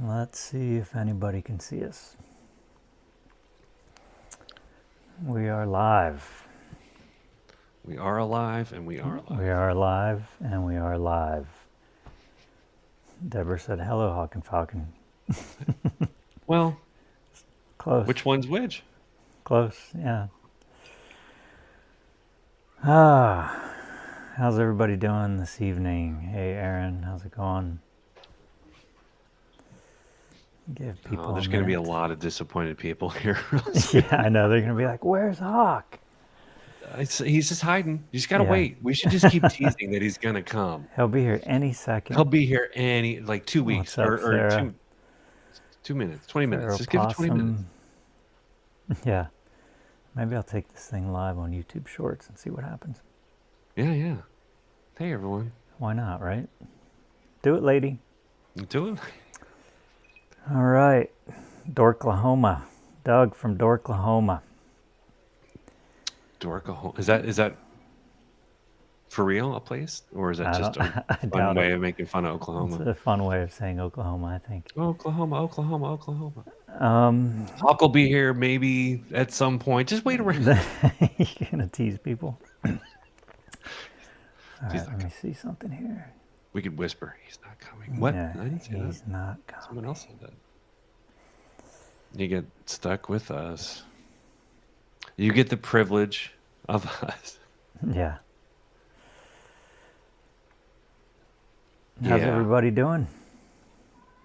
Let's see if anybody can see us. We are live. We are alive and we are alive. We are alive and we are live. Deborah said, hello, Hawk and Falcon. Well, Close. which one's which? Close, yeah. How's everybody doing this evening? Hey, Aaron, how's it going? Give people There's going to be a lot of disappointed people here. Yeah, I know. They're going to be like, where's Hawk? He's just hiding. You just got to wait. We should just keep teasing that he's going to come. He'll be here any second. He'll be here like 2 weeks What's up, or 2 minutes, 20 minutes. Just give it 20 minutes. Yeah. Maybe I'll take this thing live on YouTube Shorts and see what happens. Yeah. Hey, everyone. Why not, right? Do it, lady. Do it. All right. Dorklahoma. Doug from Dorklahoma. Dorklahoma. Is that for real a place? Or is that just a fun way of making fun of Oklahoma? It's a fun way of saying Oklahoma, I think. Oklahoma. Hawk will be here maybe at some point. Just wait around. You're going to tease people. All right, let me see something here. We could whisper, he's not coming. What? Yeah, I didn't say he's that. Not coming. Someone else said that. You get stuck with us. You get the privilege of us. Yeah. How's everybody doing?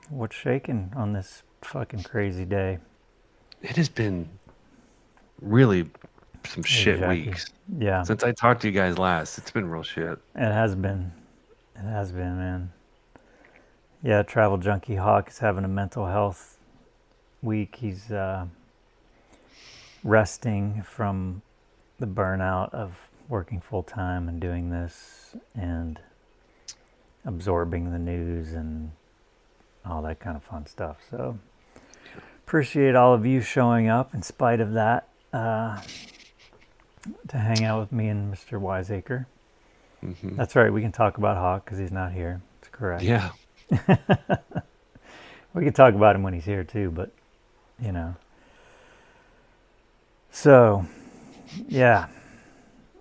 What's shaking on this fucking crazy day? It has been really some shit weeks. Yeah. Since I talked to you guys last, it's been real shit. It has been. It has been, man. Yeah, Travel Junkie Hawk is having a mental health week. He's resting from the burnout of working full time and doing this and absorbing the news and all that kind of fun stuff. So appreciate all of you showing up in spite of that to hang out with me and Mr. Wiseacre. Mm-hmm. That's right. We can talk about Hawk because he's not here. It's correct. Yeah. We can talk about him when he's here too, but you know. So, yeah.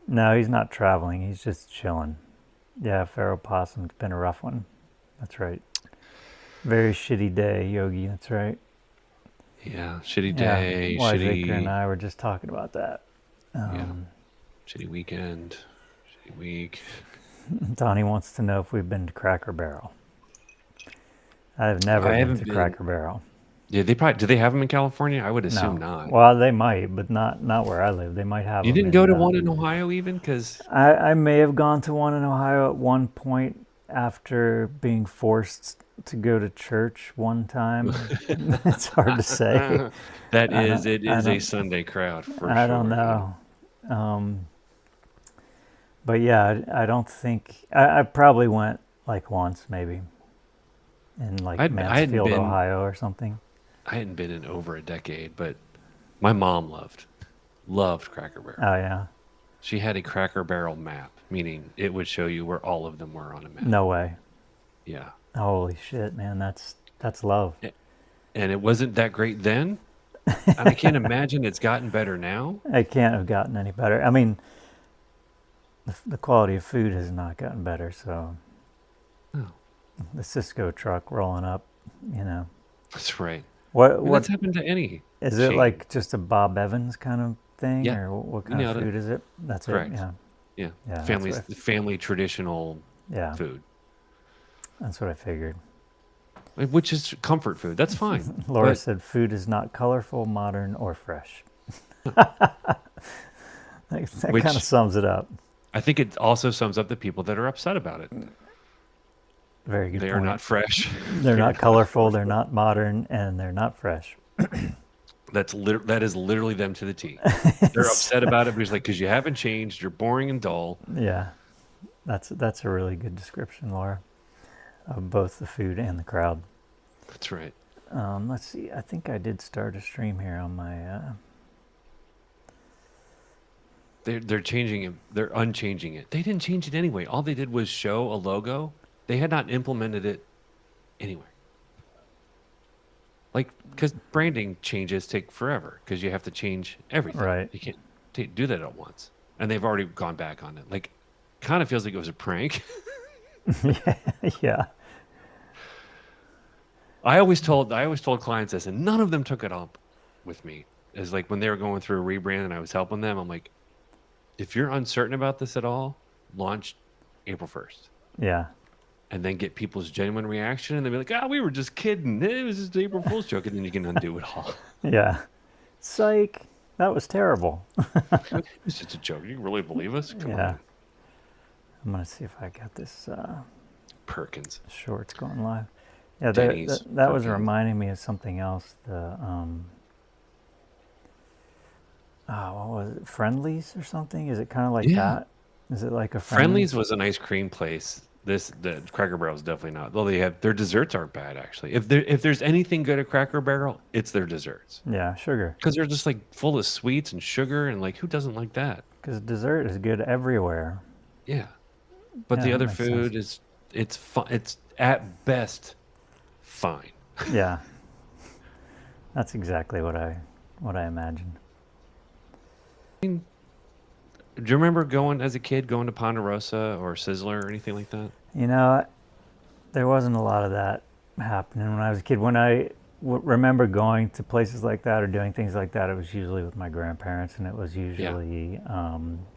No, he's not traveling. He's just chilling. Yeah, Pharaoh Possum. It's been a rough one. That's right. Very shitty day, Yogi. That's right. Yeah, shitty day. Yeah, Wiseacre and I were just talking about that. Shitty weekend. Shitty week. Donnie wants to know if we've been to Cracker Barrel. I've never been to Cracker Barrel. Yeah, they probably do. They have them in California? I would assume not. Well, they might, but not where I live. They might have. You didn't go to one in Ohio even, because I may have gone to one in Ohio at one point after being forced to go to church one time. It's hard to say. It is a Sunday crowd for sure. I don't know. But yeah, I don't think I probably went like once maybe in like Mansfield, Ohio or something. I hadn't been in over a decade, but my mom loved Cracker Barrel. Oh yeah. She had a Cracker Barrel map, meaning it would show you where all of them were on a map. No way. Yeah. Holy shit, man, that's love. And it wasn't that great then. I can't imagine it's gotten better now. It can't have gotten any better. I mean, the quality of food has not gotten better, so the Cisco truck rolling up, you know. That's right. What's happened to any? Is it like just a Bob Evans kind of thing, yeah. or what kind of food is it? That's correct. It. Yeah. Family traditional food. That's what I figured. Which is comfort food. That's fine. Laura said food is not colorful, modern, or fresh. that kind of sums it up. I think it also sums up the people that are upset about it. Very good point. They are not fresh. They're not colorful, they're not modern, and they're not fresh. That is literally them to the T. They're upset about it because you haven't changed, you're boring and dull. Yeah. That's a really good description, Laura, of both the food and the crowd. That's right. Let's see. I think I did start a stream here on my They're changing it. They're unchanging it. They didn't change it anyway. All they did was show a logo They had not implemented it anywhere. Like, because branding changes take forever because you have to change everything. Right. You can't do that at once. And they've already gone back on it. Like, kind of feels like it was a prank. Yeah. I always told clients this, and none of them took it up with me. Is like when they were going through a rebrand and I was helping them, I'm like, if you're uncertain about this at all, launch April 1st. Yeah. And then get people's genuine reaction, and they'll be like, "Ah, we were just kidding. It was just an April Fool's joke," and then you can undo it all. Yeah. Psych. That was terrible. It's just a joke. You really believe us? Come Yeah. on, I'm going to see if I got this Perkins. shorts going live. Yeah, Denny's, that was fucking- reminding me of something else. What was it? Friendlies or something? Is it kind of like Yeah. that? Is it like a Friendlies was an ice cream place. The Cracker Barrel is definitely not. Though they have their desserts aren't bad actually. If there's anything good at Cracker Barrel, it's their desserts Yeah, sugar. because they're just like full of sweets and sugar, and like who doesn't like that? Because dessert is good everywhere. Yeah, but Yeah, the that other makes food is it's fun. It's at best fine. Yeah. That's exactly what I imagined. Do you remember going as a kid going to Ponderosa or Sizzler or anything like that? You know, there wasn't a lot of that happening when I was a kid. When I remember going to places like that or doing things like that, it was usually with my grandparents, and it was usually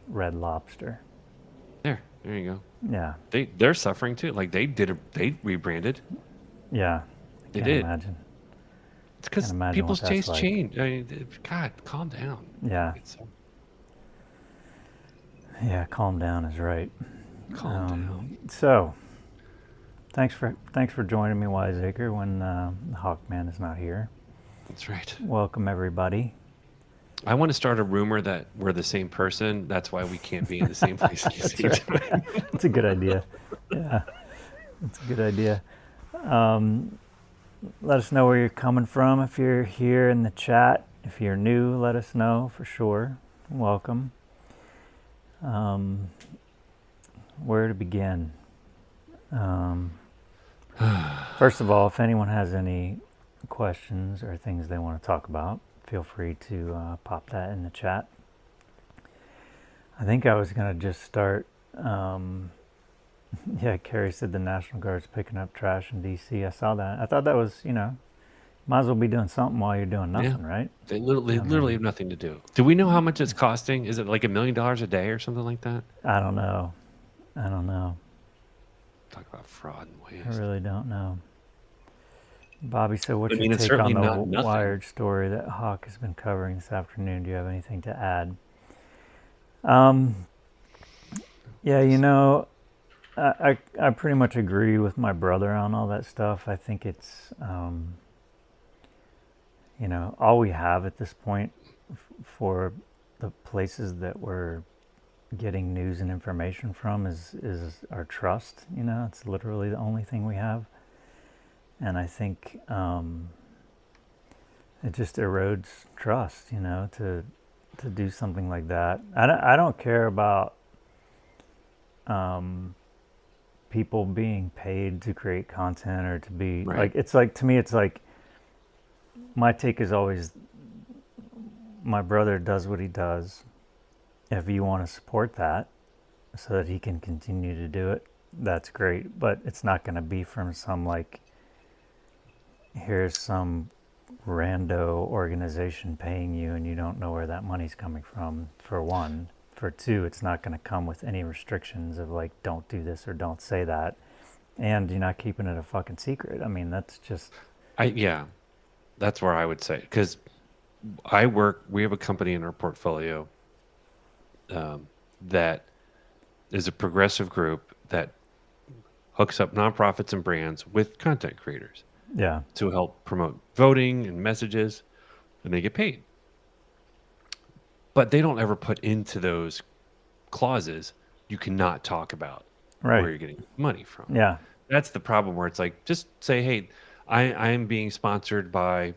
Red Lobster. There you go. Yeah. They're suffering too. Like they rebranded. Yeah. They Can't did. imagine. It's because Can't imagine people's what that's taste like. change. I mean, God, calm down. Yeah. Yeah, calm down is right. Calm down. So, thanks for joining me, Wiseacre, when the Hawkman is not here. That's right. Welcome, everybody. I want to start a rumor that we're the same person. That's why we can't be in the same place at the same time. That's a good idea. Yeah, that's a good idea. Let us know where you're coming from if you're here in the chat. If you're new, let us know for sure. Welcome. Where to begin? First of all, if anyone has any questions or things they want to talk about, feel free to pop that in the chat. I think I was going to just start. Yeah, Carrie said the National Guard's picking up trash in D.C. I saw that. I thought that was, might as well be doing something while you're doing nothing, right? They literally have nothing to do. Do we know how much it's costing? Is it like $1 million a day or something like that? I don't know. Talk about fraud and I waste. really don't know. Bobby said, what's I mean, your it's take on certainly the not nothing. Wired story that Hawk has been covering this afternoon? Do you have anything to add? Yeah, I pretty much agree with my brother on all that stuff. I think it's, all we have at this point for the places that we're getting news and information from is our trust. It's literally the only thing we have. And I think it just erodes trust, to do something like that. I don't care about people being paid to create content or to be Right. to me, it's like my take is always my brother does what he does. If you want to support that so that he can continue to do it, that's great. But it's not going to be from some here's some rando organization paying you and you don't know where that money's coming from, for one. For two, it's not going to come with any restrictions of don't do this or don't say that. And you're not keeping it a fucking secret. I mean, that's just... That's where I would say, because we have a company in our portfolio that is a progressive group that hooks up nonprofits and brands with content creators. Yeah. To help promote voting and messages, and they get paid. But they don't ever put into those clauses, you cannot talk about where you're getting money from. Yeah. That's the problem, where it's like, just say, hey, I am being sponsored by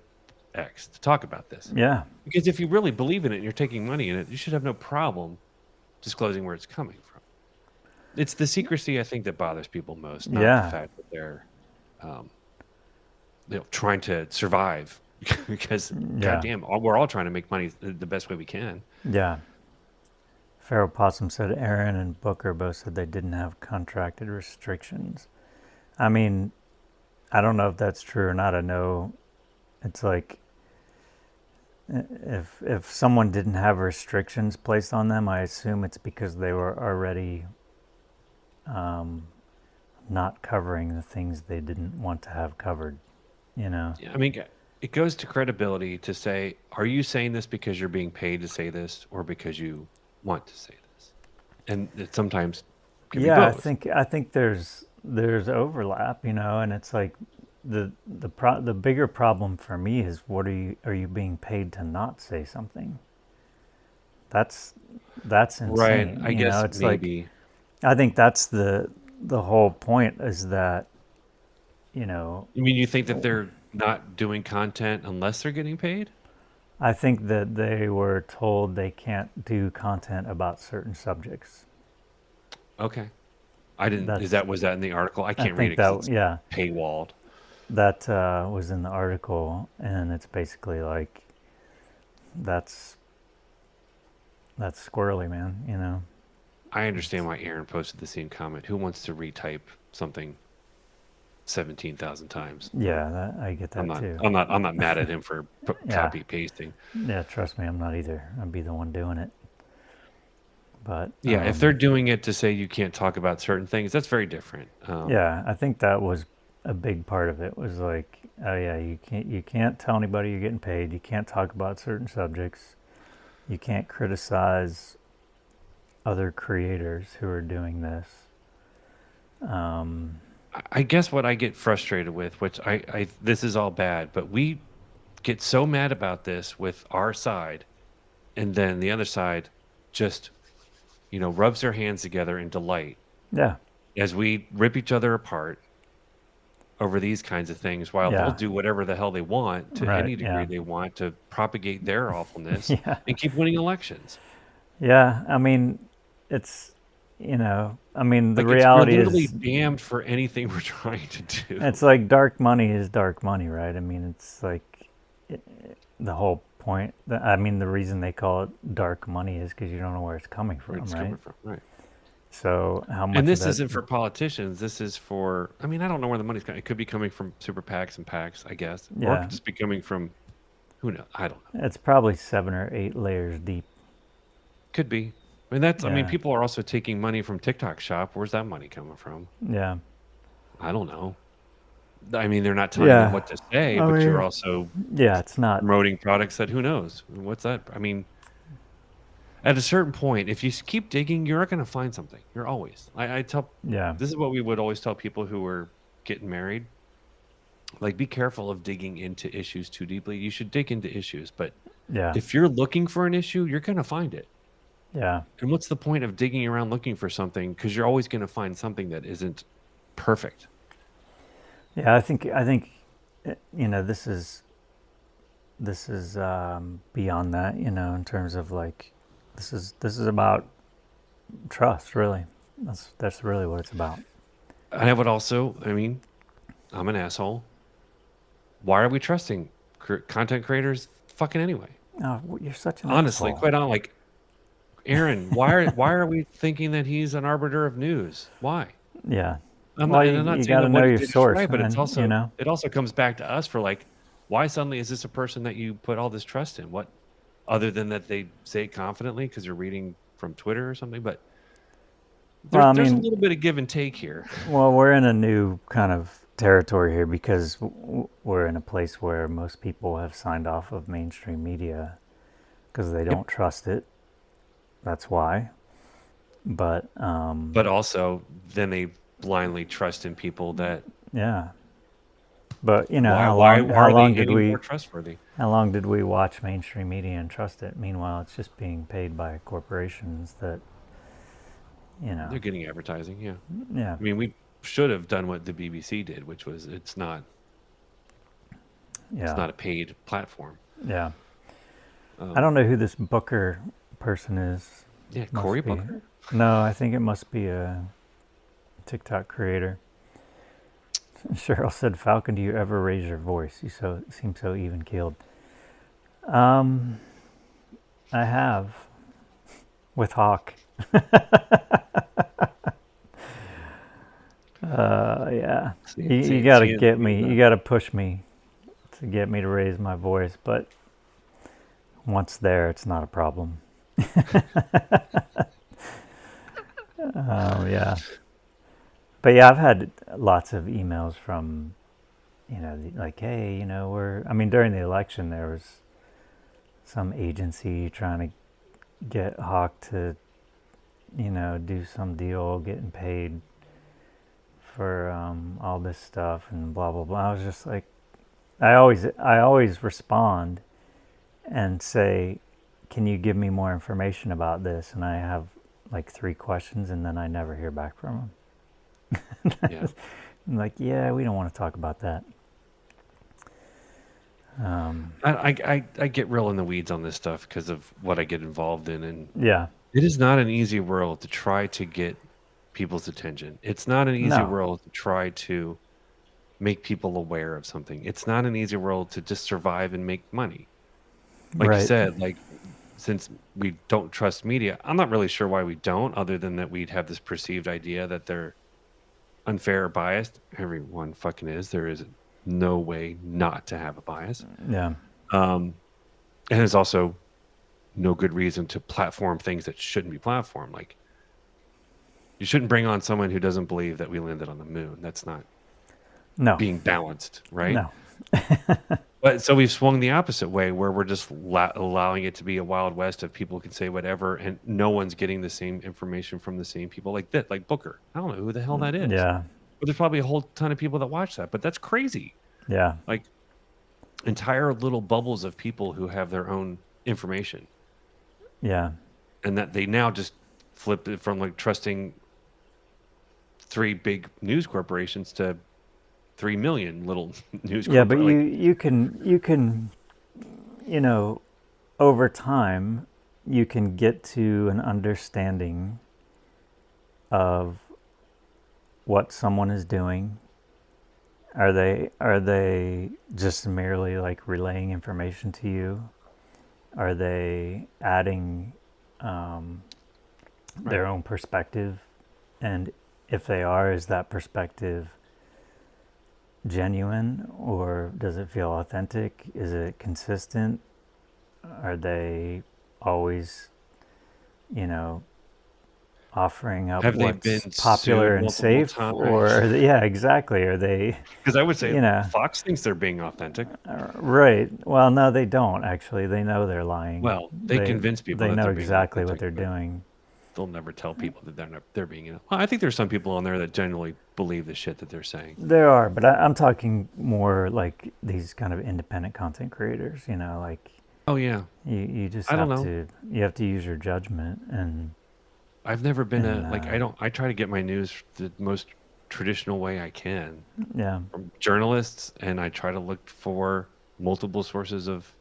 X to talk about this. Yeah. Because if you really believe in it and you're taking money in it, you should have no problem disclosing where it's coming from. It's the secrecy I think that bothers people most, not the Yeah, fact that they're um, trying to survive because yeah, goddamn, we're all trying to make money the best way we can. yeah. Feral Possum said Aaron and Booker both said they didn't have contracted restrictions. I mean, I don't know if that's true or not. I know it's like if someone didn't have restrictions placed on them, I assume it's because they were already not covering the things they didn't want to have covered. You know? Yeah, I mean, it goes to credibility to say, are you saying this because you're being paid to say this or because you want to say this? And it sometimes can be Yeah, both. I think there's overlap, you know, and it's like the bigger problem for me is what are you being paid to not say something? That's that's Right. insane. I You know, guess it's like maybe. I think that's the whole point is that, you know, I mean, you think that they're not doing content unless they're getting paid? I think that they were told they can't do content about certain subjects. Okay. I didn't, That's was that in the article? I I can't read think it because that it's yeah, paywalled. that was in the article, and it's basically like that's that's squirrely, man. You know. I understand It's, why Aaron posted the same comment. Who wants to retype something 17,000 times? yeah, I get that too. I'm not mad at him for Yeah, copy pasting. yeah. Trust me, I'm not either. I'd be the one doing it. But Yeah, if they're doing it to say you can't talk about certain things, that's very different. yeah, I think that was a big part of it. Was like, oh yeah, you can't tell anybody you're getting paid. You can't talk about certain subjects. You can't criticize other creators who are doing this. I guess what I get frustrated with, which this is all bad, but we get so mad about this with our side, and then the other side just, rubs their hands together in delight Yeah, as we rip each other apart over these kinds of things while they'll yeah, do whatever the hell they want to right, any degree yeah, they want to propagate their awfulness yeah, and keep winning elections. yeah. I mean, it's I mean, the Like we're reality literally is, damned for anything we're trying to do. it's like dark money is dark money, right? I mean, it's like the whole point. I mean, the reason they call it dark money is because you don't know where it's coming Where from, it's right? coming from, right? So how And much of this that? isn't for politicians. This is for, I mean, I don't know where the money's coming. It could be coming from super PACs and PACs, I guess, or it Yeah, could just be coming from who knows. I don't know. it's probably 7 or 8 layers deep. Could be. I mean, Yeah, people are also taking money from TikTok Shop. Where's that money coming from? yeah, I don't know. I mean, they're not telling them yeah. what to say, I but you're mean, also yeah, it's not. promoting products that who knows? What's that? I mean, at a certain point, if you keep digging, you're going to find something. You're always. I tell, Yeah, this is what we would always tell people who were getting married. Like, be careful of digging into issues too deeply. You should dig into issues, but yeah, if you're looking for an issue, you're going to find it. yeah, And what's the point of digging around looking for something? Because you're always going to find something that isn't perfect. yeah. I think this is beyond that. You know, in terms of like, this is about trust. Really, that's really what it's about. And I would also, I mean, I'm an asshole. Why are we trusting content creators fucking anyway? Oh, you're such an Honestly, asshole. quite on, like, Aaron, why are we thinking that he's an arbiter of news? Why? Yeah. I'm not, Well, and I'm not you saying got to that know what he your did is source, right, but man. You know. it also comes back to us for like, why suddenly is this a person that you put all this trust in? What, other than that they say it confidently because you're reading from Twitter or something? But Well, I there's a mean, little bit of give and take here. well, we're in a new kind of territory here because we're in a place where most people have signed off of mainstream media because they Yep. don't trust it. That's why. But But also, then they blindly trust in people that yeah. But why how are they long did any more we trustworthy? watch mainstream media and trust it? Meanwhile, it's just being paid by corporations that you They're know. getting advertising, yeah. Yeah. I mean, we should have done what the BBC did, which was it's Yeah. not a paid platform. Yeah. I Um, don't know who this Booker person is. yeah, Cory Must be. Booker. No, I think it must be a TikTok creator. Cheryl said, "Falcon, do you ever raise your voice? You seem so even keeled." Um, I have with Hawk. Yeah. You got to get me. You got to push me to get me to raise my voice. But once there, it's not a problem. Yeah. But yeah, I've had lots of emails from, like, hey, I mean, during the election, there was some agency trying to get Hawk to, do some deal, getting paid for all this stuff and blah blah blah. I was just like, I always respond and say, can you give me more information about this? And I have like 3 questions, and then I never hear back from them. Yeah. I'm like, yeah, we don't want to talk about that. I get real in the weeds on this stuff because of what I get involved in, and Yeah. it is not an easy world to try to get people's attention. It's not an easy No. world to try to make people aware of something. It's not an easy world to just survive and make money. Like you Right. said, like since we don't trust media, I'm not really sure why we don't, other than that we'd have this perceived idea that they're unfair or biased. Everyone fucking is. There is no way not to have a bias. Yeah. And there's also no good reason to platform things that shouldn't be platformed. Like, you shouldn't bring on someone who doesn't believe that we landed on the moon. That's not No. being balanced, right? No. But so we've swung the opposite way, where we're just allowing it to be a wild west of people can say whatever, and no one's getting the same information from the same people. Like that, like Booker. I don't know who the hell that is. Yeah. But there's probably a whole ton of people that watch that. But that's crazy. Yeah. Like entire little bubbles of people who have their own information, Yeah. and that they now just flip it from like trusting 3 big news corporations to 3 million little news. Yeah, but you can over time you can get to an understanding of what someone is doing. Are they just merely like relaying information to you? Are they adding their own perspective? And if they are, is that perspective genuine, or does it feel authentic? Is it consistent? Are they always, offering up Have they what's been popular sued and multiple safe? times? Or yeah, exactly. Are they, Because I would say Fox thinks they're being authentic. right? Well, no, they don't actually. They know they're lying. Well, they convince people They that know they're being exactly what authentic, they're but doing. they'll never tell people that they're being. Well, I think there's some people on there that genuinely believe the shit that they're saying. There are, but I'm talking more like these kind of independent content creators. Like, Oh yeah, you just I don't have know. to use your judgment. And I've never been And, I try to get my news the most traditional way I can yeah, from journalists, and I try to look for multiple sources of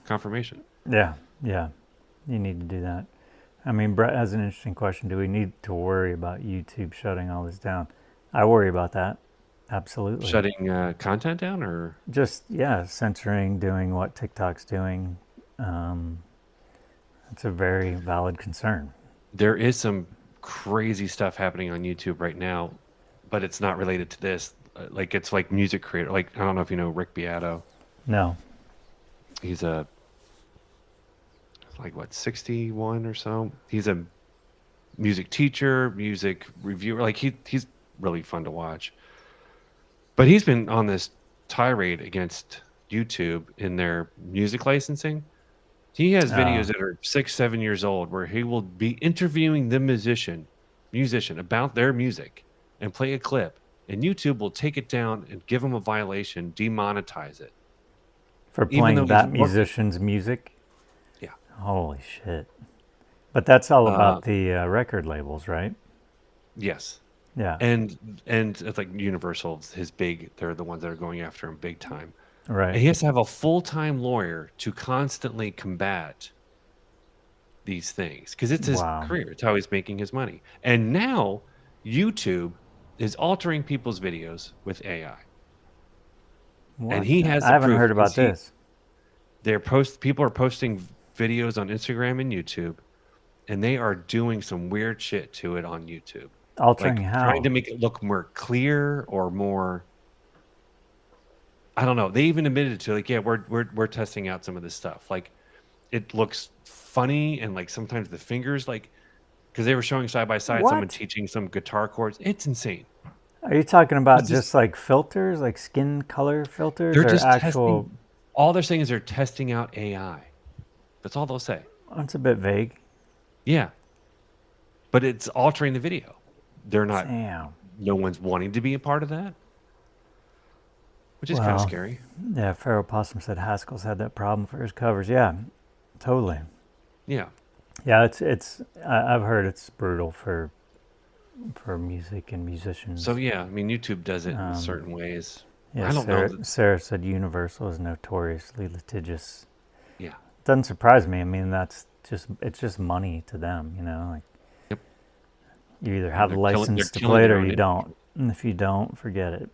confirmation. yeah, you need to do that. I mean, Brett has an interesting question. Do we need to worry about YouTube shutting all this down? I worry about that. Absolutely. Shutting content down, or Just, censoring, doing what TikTok's doing. It's a very valid concern. there is some crazy stuff happening on YouTube right now, but it's not related to this. Like it's like music creator. Like I don't know if you know Rick Beato. No. He's a like what 61 or so. He's a music teacher, music reviewer. Like he's really fun to watch. But he's been on this tirade against YouTube in their music licensing. He has videos that are 6, 7 years old where he will be interviewing the musician about their music and play a clip, and YouTube will take it down and give him a violation, demonetize it. For Even playing though that he's musician's music? Yeah. Holy shit. But that's all about the record labels, right? Yes. Yeah. And it's like Universal, they're the ones that are going after him big time. Right. And he has to have a full-time lawyer to constantly combat these things because it's his Wow. career. It's how he's making his money. And now YouTube is altering people's videos with AI. And What? he has I the haven't proof heard because about this. people are posting videos on Instagram and YouTube, and they are doing some weird shit to it on YouTube. Altering Like trying how? to make it look more clear or more, I don't know. They even admitted to, like, yeah, we're testing out some of this stuff. Like it looks funny, and like sometimes the fingers, like, because they were showing side by side someone What? teaching some guitar chords. It's insane. Are you talking about It's just just like filters, like skin color filters, they're or just actual? testing. All they're saying is they're testing out AI. That's all they'll say. It's a bit vague. Yeah, but it's altering the video. They're not. Damn. No one's wanting to be a part of that, which is kind of Well, scary. yeah, Pharaoh Possum said Haskell's had that problem for his covers. Yeah, totally. Yeah. Yeah, I've heard it's brutal for music and So musicians. yeah, I mean, YouTube does it in Um, certain ways. yeah, I don't know. Sarah said Universal is notoriously litigious. Yeah. Doesn't surprise me. I mean, it's just money to them, you know. Like Yep. you either And have the license they're to play killing it their or own you industry. don't. And if you don't, forget it.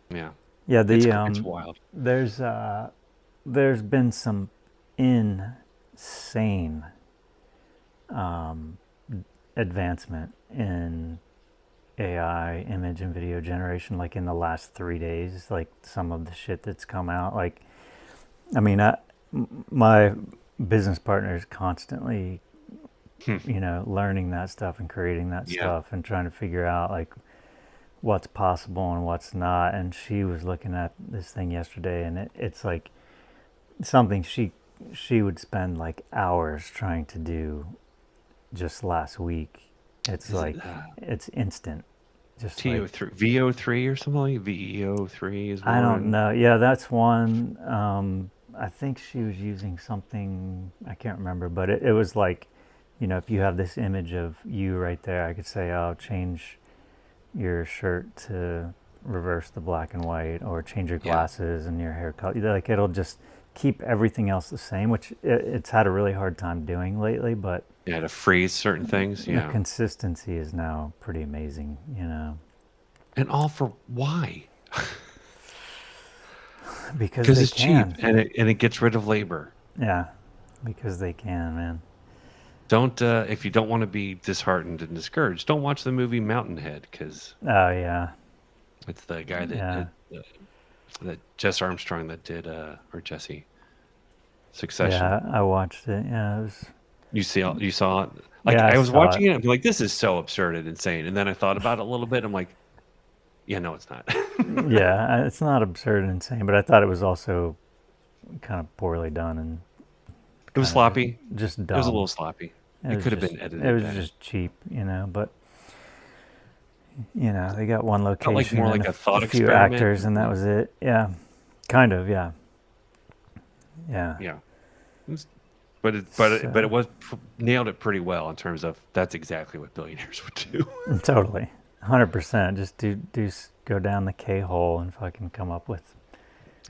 Yeah. Yeah, It's wild. there's been some insane um, advancement in AI image and video generation, like in the last 3 days. Like some of the shit that's come out. Like, I mean, my business partner is constantly, Hmm. learning that stuff and creating that Yeah. stuff and trying to figure out like what's possible and what's not. And she was looking at this thing yesterday, and it's like something she would spend like hours trying to do just last week. It's Is it like it's instant. Just like TO3, VO3 or something like VEO3 is I don't one. know. Yeah, that's one. I think she was using something I can't remember, but it was like, if you have this image of you right there, I could say, "Oh, change your shirt to reverse the black and white, or change your Yeah. glasses and your hair color." Like it'll just keep everything else the same, which it's had a really hard time doing lately. But Yeah, to freeze certain things. the Yeah. consistency is now pretty amazing. And all for why? Because Because they it's cheap can. and it gets rid of labor. Yeah, because they can, man. Don't if you don't want to be disheartened and discouraged, don't watch the movie Mountainhead, because Oh yeah, it's the guy yeah, that Jess Armstrong that did or Jesse Succession. yeah. I watched it. Yeah, it was. You saw it. Like Yeah, I I was saw it. watching it, I'm like, this is so absurd and insane. And then I thought about it a little bit. I'm like, yeah, no, it's not. Yeah, it's not absurd and insane, but I thought it was also kind of poorly done and It was kind of sloppy. just It was a dumb. little sloppy. It It was could have just been it edited was better. just cheap, But they got one Felt like location more and like a thought a few experiment. actors, and that was it. Yeah, kind of. Yeah, yeah. Yeah. It was- but it So was nailed it pretty well in terms of that's exactly what billionaires would do. totally, 100%. Just go down the K hole and fucking come up with.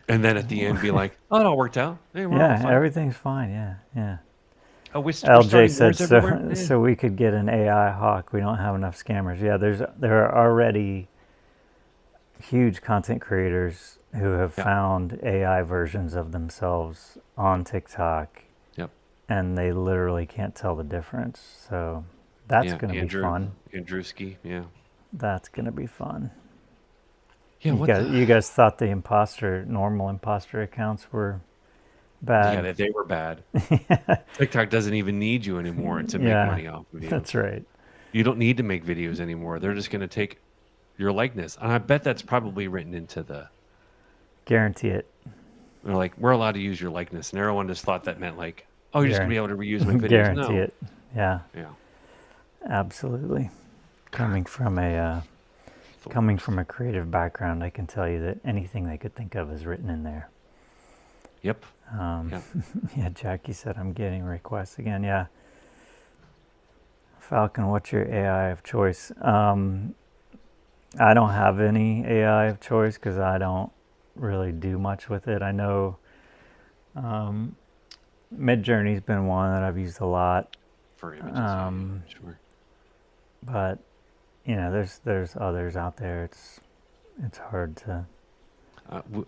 And then at the end be like, oh, it all worked out. Hey, we're all Yeah, fine. everything's fine. Yeah, yeah. Oh, we're LJ starting said wars everywhere. so we could get an AI hawk. We don't have enough scammers. Yeah, there are already huge content creators who have Yeah. found AI versions of themselves on TikTok, Yep. and they literally can't tell the difference. So that's Yeah. going to be fun. Andrewski. Yeah. That's going to be fun. Yeah. What the? You guys thought the normal imposter accounts were Yeah, bad. they were bad. TikTok doesn't even need you anymore to make Yeah, money off of you. that's right. You don't need to make videos anymore. They're just going to take your likeness. And I bet that's probably written into the. Guarantee it. They're like, we're allowed to use your likeness. And everyone just thought that meant like, oh, you're just going to be able to reuse my videos. Guarantee No. it. Yeah, Yeah. absolutely. Coming from a creative background, I can tell you that anything they could think of is written in there. Yep. Yeah. Yeah. Yeah, Jackie said I'm getting requests again. Yeah. Falcon, what's your AI of choice? I don't have any AI of choice because I don't really do much with it. I know Midjourney's been one that I've used a lot, For images. Yeah, um, sure. but there's others out there. It's hard to.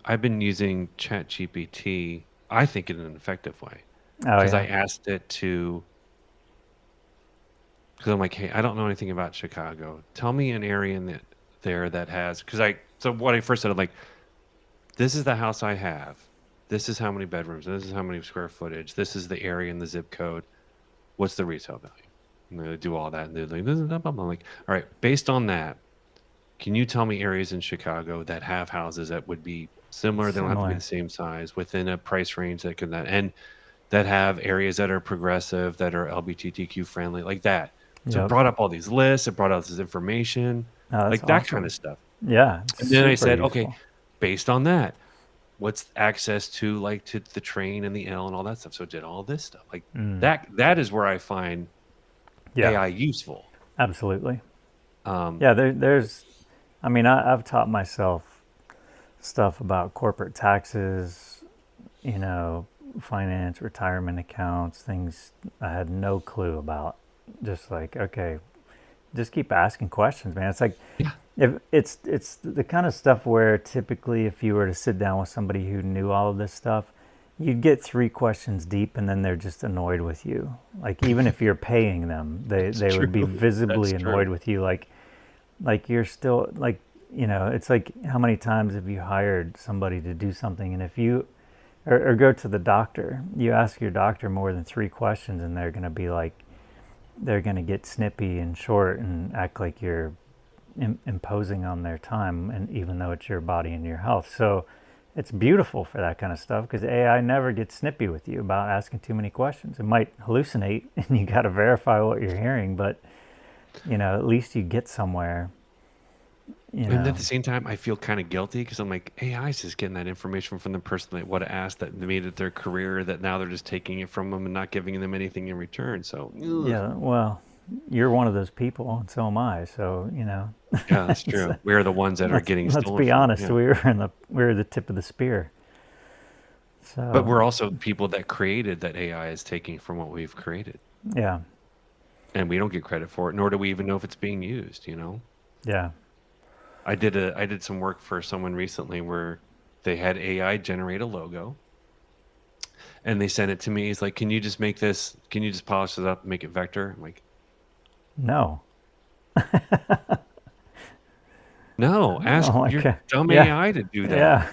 I've been using ChatGPT, I think, in an effective way, Oh because I yeah, asked it to, because I'm like, hey, I don't know anything about Chicago. Tell me an area that has, so what I first said, I'm like, this is the house I have. This is how many bedrooms. This is how many square footage. This is the area and the zip code. What's the resale value? And they do all that. And they're like, this is blah, blah, blah. I'm like, all right, based on that, can you tell me areas in Chicago that have houses that would be similar? They don't have to be the similar. same size within a price range and that have areas that are progressive, that are LGBTQ friendly, like that. So it Yep. brought up all these lists. It brought out this information, Oh, that's like that kind of awesome. stuff. Yeah, it's And then I super said, okay, useful. based on that, what's access to the train and the L and all that stuff. So it did all this stuff like Mm. that is where I find Yeah, AI useful. absolutely. Um, Yeah, there's. I mean, I've taught myself stuff about corporate taxes, you know, finance, retirement accounts, things I had no clue about. Just like, okay, just keep asking questions, man. It's like yeah, if it's the kind of stuff where typically if you were to sit down with somebody who knew all of this stuff, you'd get three questions deep and then they're just annoyed with you. Like even if you're paying them, that's they would be true. That's visibly annoyed true. with you. Like you're still like, it's like how many times have you hired somebody to do something, and if you or go to the doctor, you ask your doctor more than three questions and they're going to be like, they're going to get snippy and short and act like you're imposing on their time, and even though it's your body and your health. So it's beautiful for that kind of stuff because AI never gets snippy with you about asking too many questions. It might hallucinate and you got to verify what you're hearing, but at least you get somewhere, you And at know. the same time, I feel kind of guilty because I'm like, AI is just getting that information from the person that would have asked, that made it their career, that now they're just taking it from them and not giving them anything in return. So, ugh. Yeah, well, you're one of those people and so am I. So, Yeah, that's it's, true. We're the ones that are getting let's stolen be from. honest, Yeah. we were the tip of the spear. But So, we're also people that created that AI is taking from what we've created. yeah. And we don't get credit for it, nor do we even know if it's being used. Yeah. I did some work for someone recently where they had AI generate a logo and they sent it to me. He's like, can you just make this, can you just polish it up and make it vector? I'm like, No. no, Oh ask my your god. dumb Yeah. AI to do that. Yeah.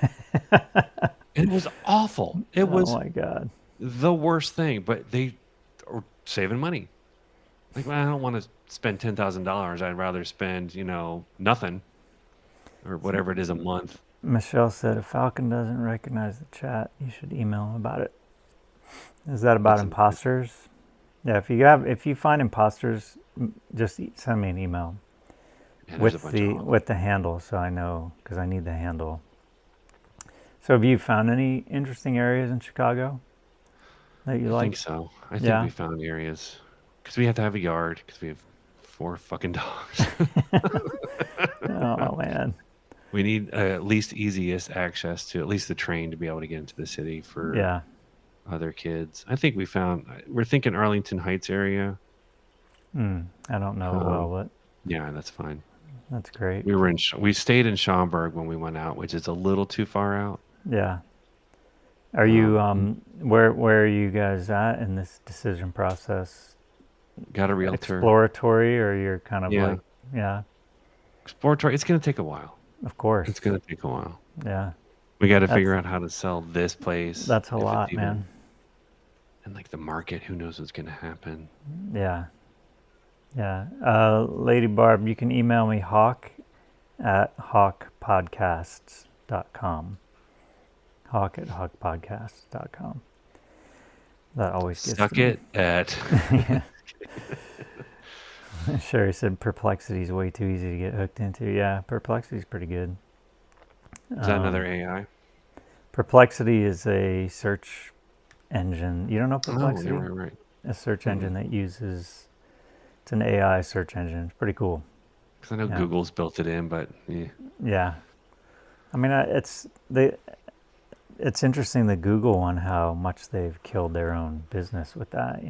And it was awful. It Oh was my god. the worst thing, but they are saving money. Like, well, I don't want to spend $10,000. I'd rather spend, nothing or whatever it is a month. Michelle said if Falcon doesn't recognize the chat, you should email him about it. Is that about That's imposters? Yeah, if you find imposters, just send me an email yeah, there's a bunch of them. with the handle so I know, because I need the handle. So have you found any interesting areas in Chicago that you I think like? so. I think Yeah. we found areas because we have to have a yard because we have 4 fucking dogs. Oh man. We need at least easiest access to at least the train to be able to get into the city for Yeah. other kids. I think we're thinking Arlington Heights area. I don't know it well, Um, but yeah, that's fine. that's great. We stayed in Schaumburg when we went out, which is a little too far out. Yeah. Are you where are you guys at in this decision process? Got a realtor. Exploratory, or you're kind of Yeah, like, yeah, exploratory. It's going to take a while. of course. It's going to take a while. Yeah. We got to That's figure out how to sell this place that's a if it's lot, even, man. and like the market. Who knows what's going to happen? Yeah. Yeah. Lady Barb, you can email me hawk@hawkpodcasts.com. Hawk@hawkpodcasts.com. That always gets Suck to me. it at. Yeah. Sherry said perplexity is way too easy to get hooked into. Yeah, perplexity is pretty good. Is that another AI? Perplexity is a search engine. You don't know Oh, yeah, Perplexity? right, right. A search Mm-mm. engine that uses, it's an AI search engine. It's pretty cool. Because I know Yeah. Google's built it in, but yeah. Yeah. I mean, it's interesting, the Google one, how much they've killed their own business with that.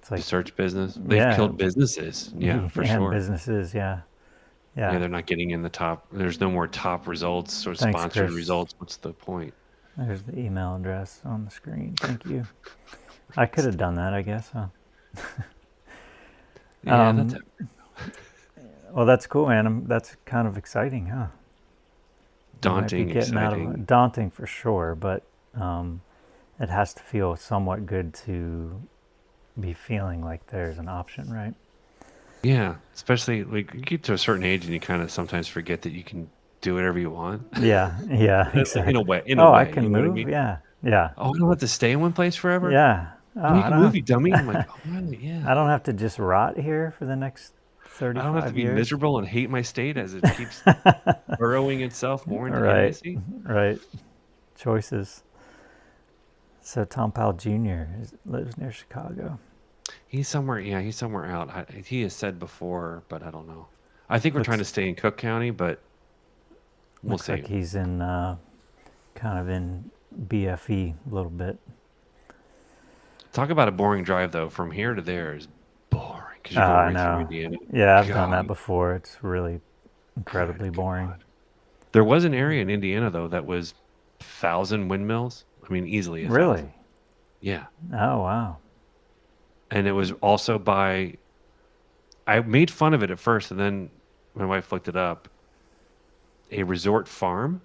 It's The like, search business. They've yeah, killed businesses. Yeah, for and sure. businesses, yeah, Yeah, yeah. they're not getting in the top. There's no more top results or Thanks, sponsored Chris. results. What's the point? There's the email address on the screen. Thank you. I could have done that, I guess. Huh? Yeah, that's it. Well, that's cool, man. That's kind of exciting, huh? You might be Daunting, getting out of exciting. daunting for sure, but it has to feel somewhat good to be feeling like there's an option, right? Yeah, especially like you get to a certain age and you kind of sometimes forget that you can do whatever you want. Yeah, yeah, In a exactly. way, in a Oh, I way, you can know what I move. mean? Yeah, yeah, Oh, I don't have to stay in one place forever. yeah. Oh, No, you I can don't move, have. you dummy. I'm like, oh, really? Yeah. I don't have to just rot here for the next I don't have to 35 be years. miserable and hate my state as it keeps burrowing itself more into Right, idiocy. right. Choices. So Tom Powell Jr. Lives near Chicago. He's somewhere. Yeah, he's somewhere out. He has said before, but I don't know. I think we're trying to Looks stay in Cook County, but we'll looks see. like he's in kind of in BFE a little bit. Talk about a boring drive, though. From here to there is boring because Oh, you're going I right through know. Indiana. Yeah, I've done that God, before. It's really good incredibly boring. God. There was an area in Indiana though that was 1,000 windmills. I mean, easily 1,000. Really? Yeah, Oh, wow. and it was also by. I made fun of it at first, and then my wife looked it up. A resort farm.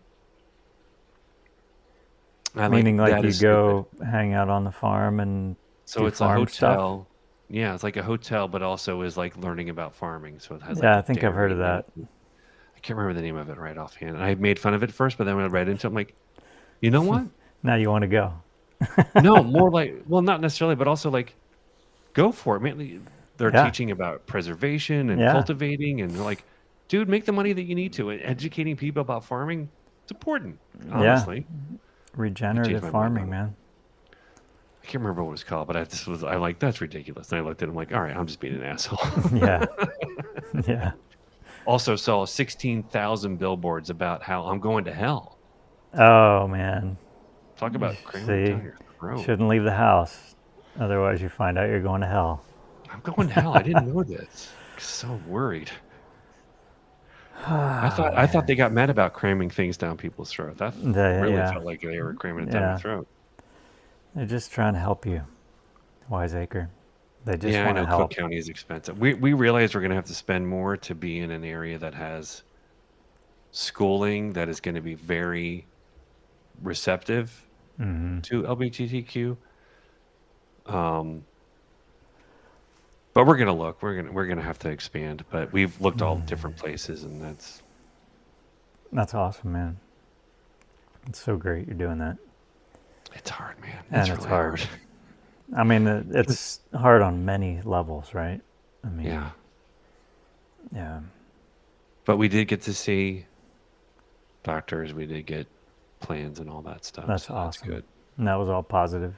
I'm like, Meaning like that you is stupid. go hang out on the farm and So do it's a farm stuff? hotel. Yeah, it's like a hotel, but also is like learning about farming. So it has like Yeah, a I think I've heard dairy of and that. everything. I can't remember the name of it right offhand. And I made fun of it first, but then when I read into it, I'm like, you know what? Now you want to go. No, more like, well, not necessarily, but also like, go for it. Man, they're Yeah, teaching about preservation and yeah, cultivating, and they're like, dude, make the money that you need to. And educating people about farming, it's important, yeah. honestly. I changed Regenerative my mind farming, on it. man. I can't remember what it was called, but I'm like, that's ridiculous. And I looked at it, I'm like, all right, I'm just being an asshole. Yeah, yeah. Also saw 16,000 billboards about how I'm going to hell. Oh, man. Talk about cramming it See, down your throat. shouldn't leave the house. Otherwise, you find out you're going to hell. I'm going to hell. I didn't know this. So worried. Oh, I thought man. they got mad about cramming things down people's throat. That really Yeah, felt like they were cramming it down your yeah. throat. They're just trying to help you, Wiseacre. They just Yeah, I want to know Cook help. County is expensive. We realize we're going to have to spend more to be in an area that has schooling that is going to be very receptive to LGBTQ. But we're gonna look. We're gonna have to expand. But we've looked all different places, and That's awesome, man. It's so great you're doing that. it's hard, man. And It's it's really hard. hard. I mean, it's hard on many levels, right? I mean, Yeah, yeah. but we did get to see doctors. We did get plans and all that stuff. That's So that's awesome. good. And that was all positive.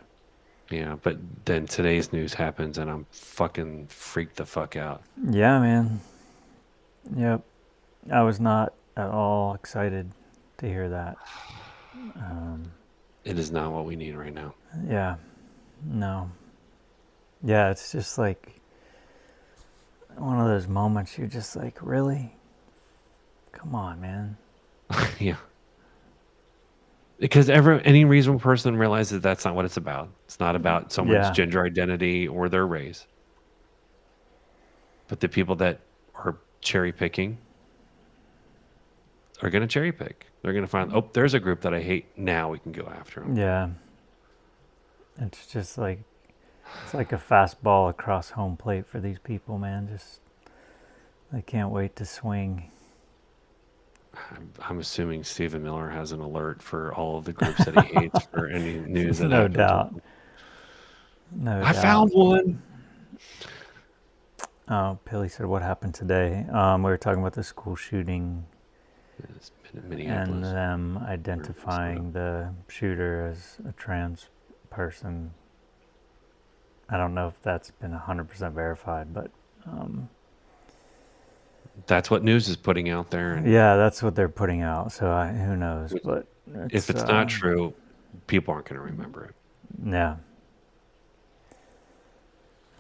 Yeah, but then today's news happens, and I'm fucking freaked the fuck out. Yeah, man. Yep. I was not at all excited to hear that. It is not what we need right now. Yeah. No. Yeah, it's just like one of those moments you're just like, really? Come on, man. Yeah. Because any reasonable person realizes that's not what it's about. It's not about someone's Yeah. gender identity or their race. But the people that are cherry picking are going to cherry pick. They're going to find, oh, there's a group that I hate. Now we can go after them. Yeah. It's just like, it's like a fastball across home plate for these people, man. Just, they can't wait to swing. I'm assuming Stephen Miller has an alert for all of the groups that he hates for any news that No happens. doubt. No I doubt. found one. Oh, Pilly said, what happened today? We were talking about the school shooting It's and Minneapolis. them identifying the shooter as a trans person. I don't know if that's been 100% verified, but That's what news is putting out there. And yeah, that's what they're putting out. So who knows? But if it's not true, people aren't going to remember it. Yeah.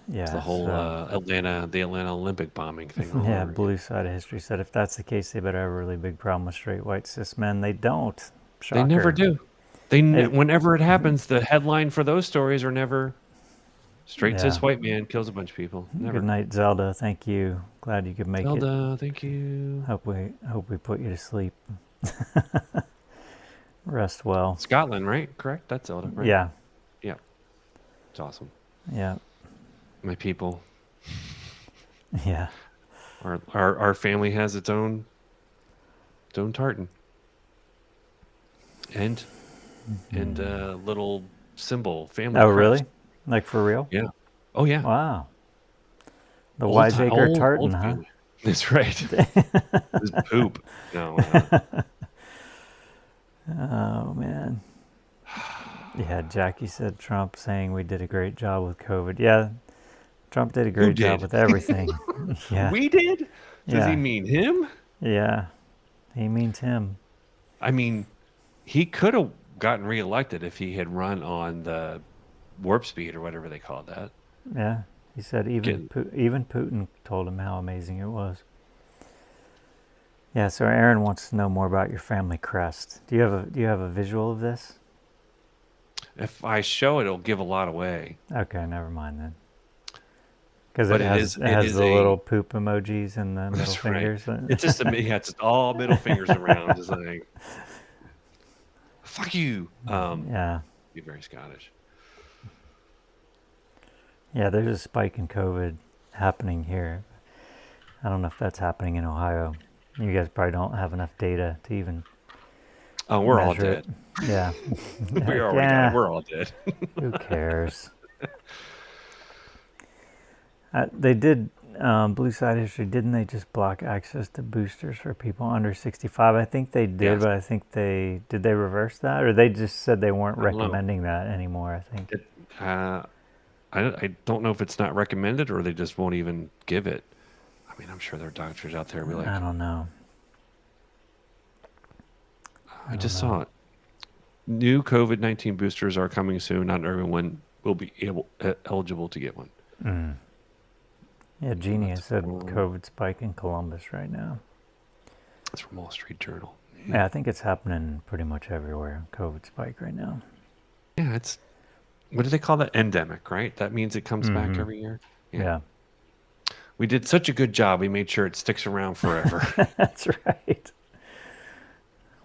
It's the Yeah, whole so the Atlanta Olympic bombing thing all yeah, over again. Blue Side of History said if that's the case, they better have a really big problem with straight white cis men. They don't. They never Shocker. do. Hey, Whenever it happens, the headline for those stories are never straight yeah. cis white man kills a bunch of people. Good Never. night, Zelda. Thank you. Glad you could make it. Zelda, thank you. Hope we put you to sleep. Rest well. Scotland, right? Correct? That's Zelda, right? Yeah. Yeah. It's awesome. Yeah. My people. Yeah. Our family has its own tartan. And little symbol, family Oh, crest. really? Like for real? Yeah. Oh yeah. Wow. The Wiseacre tartan, old huh? family. That's right. This poop. No. Oh, man. Yeah, Jackie said Trump saying we did a great job with COVID. Yeah, Trump did a great job with everything. Yeah. We did? Does he Yeah. mean him? Yeah. He means him. I mean, he could have gotten reelected if he had run on the warp speed or whatever they called that. Yeah. He said even Putin told him how amazing it was. Yeah, so Aaron wants to know more about your family crest. Do you have a visual of this? If I show it, it'll give a lot away. Okay, never mind then. Because But it has the little poop emojis and the middle fingers. Right. It's just it's all middle fingers around, just like fuck you. Yeah. Be very Scottish. Yeah, there's a spike in COVID happening here. I don't know if that's happening in Ohio. You guys probably don't have enough data to even. Oh, we're all dead. It. Yeah. We're all dead. Who cares? They did Blue Side History, didn't they just block access to boosters for people under 65? I think they did, yes. But I think did they reverse that, or they just said they weren't recommending that anymore? I think. I don't know if it's not recommended or they just won't even give it. I mean, I'm sure there are doctors out there who be like, I don't know. I just saw it. New COVID-19 boosters are coming soon. Not everyone will be eligible to get one. Mm. Yeah, Jeannie said COVID spike in Columbus right now. That's from Wall Street Journal. Yeah, I think it's happening pretty much everywhere. COVID spike right now. Yeah, it's, what do they call that? Endemic, right? That means it comes back every year. Yeah. We did such a good job. We made sure it sticks around forever. That's right.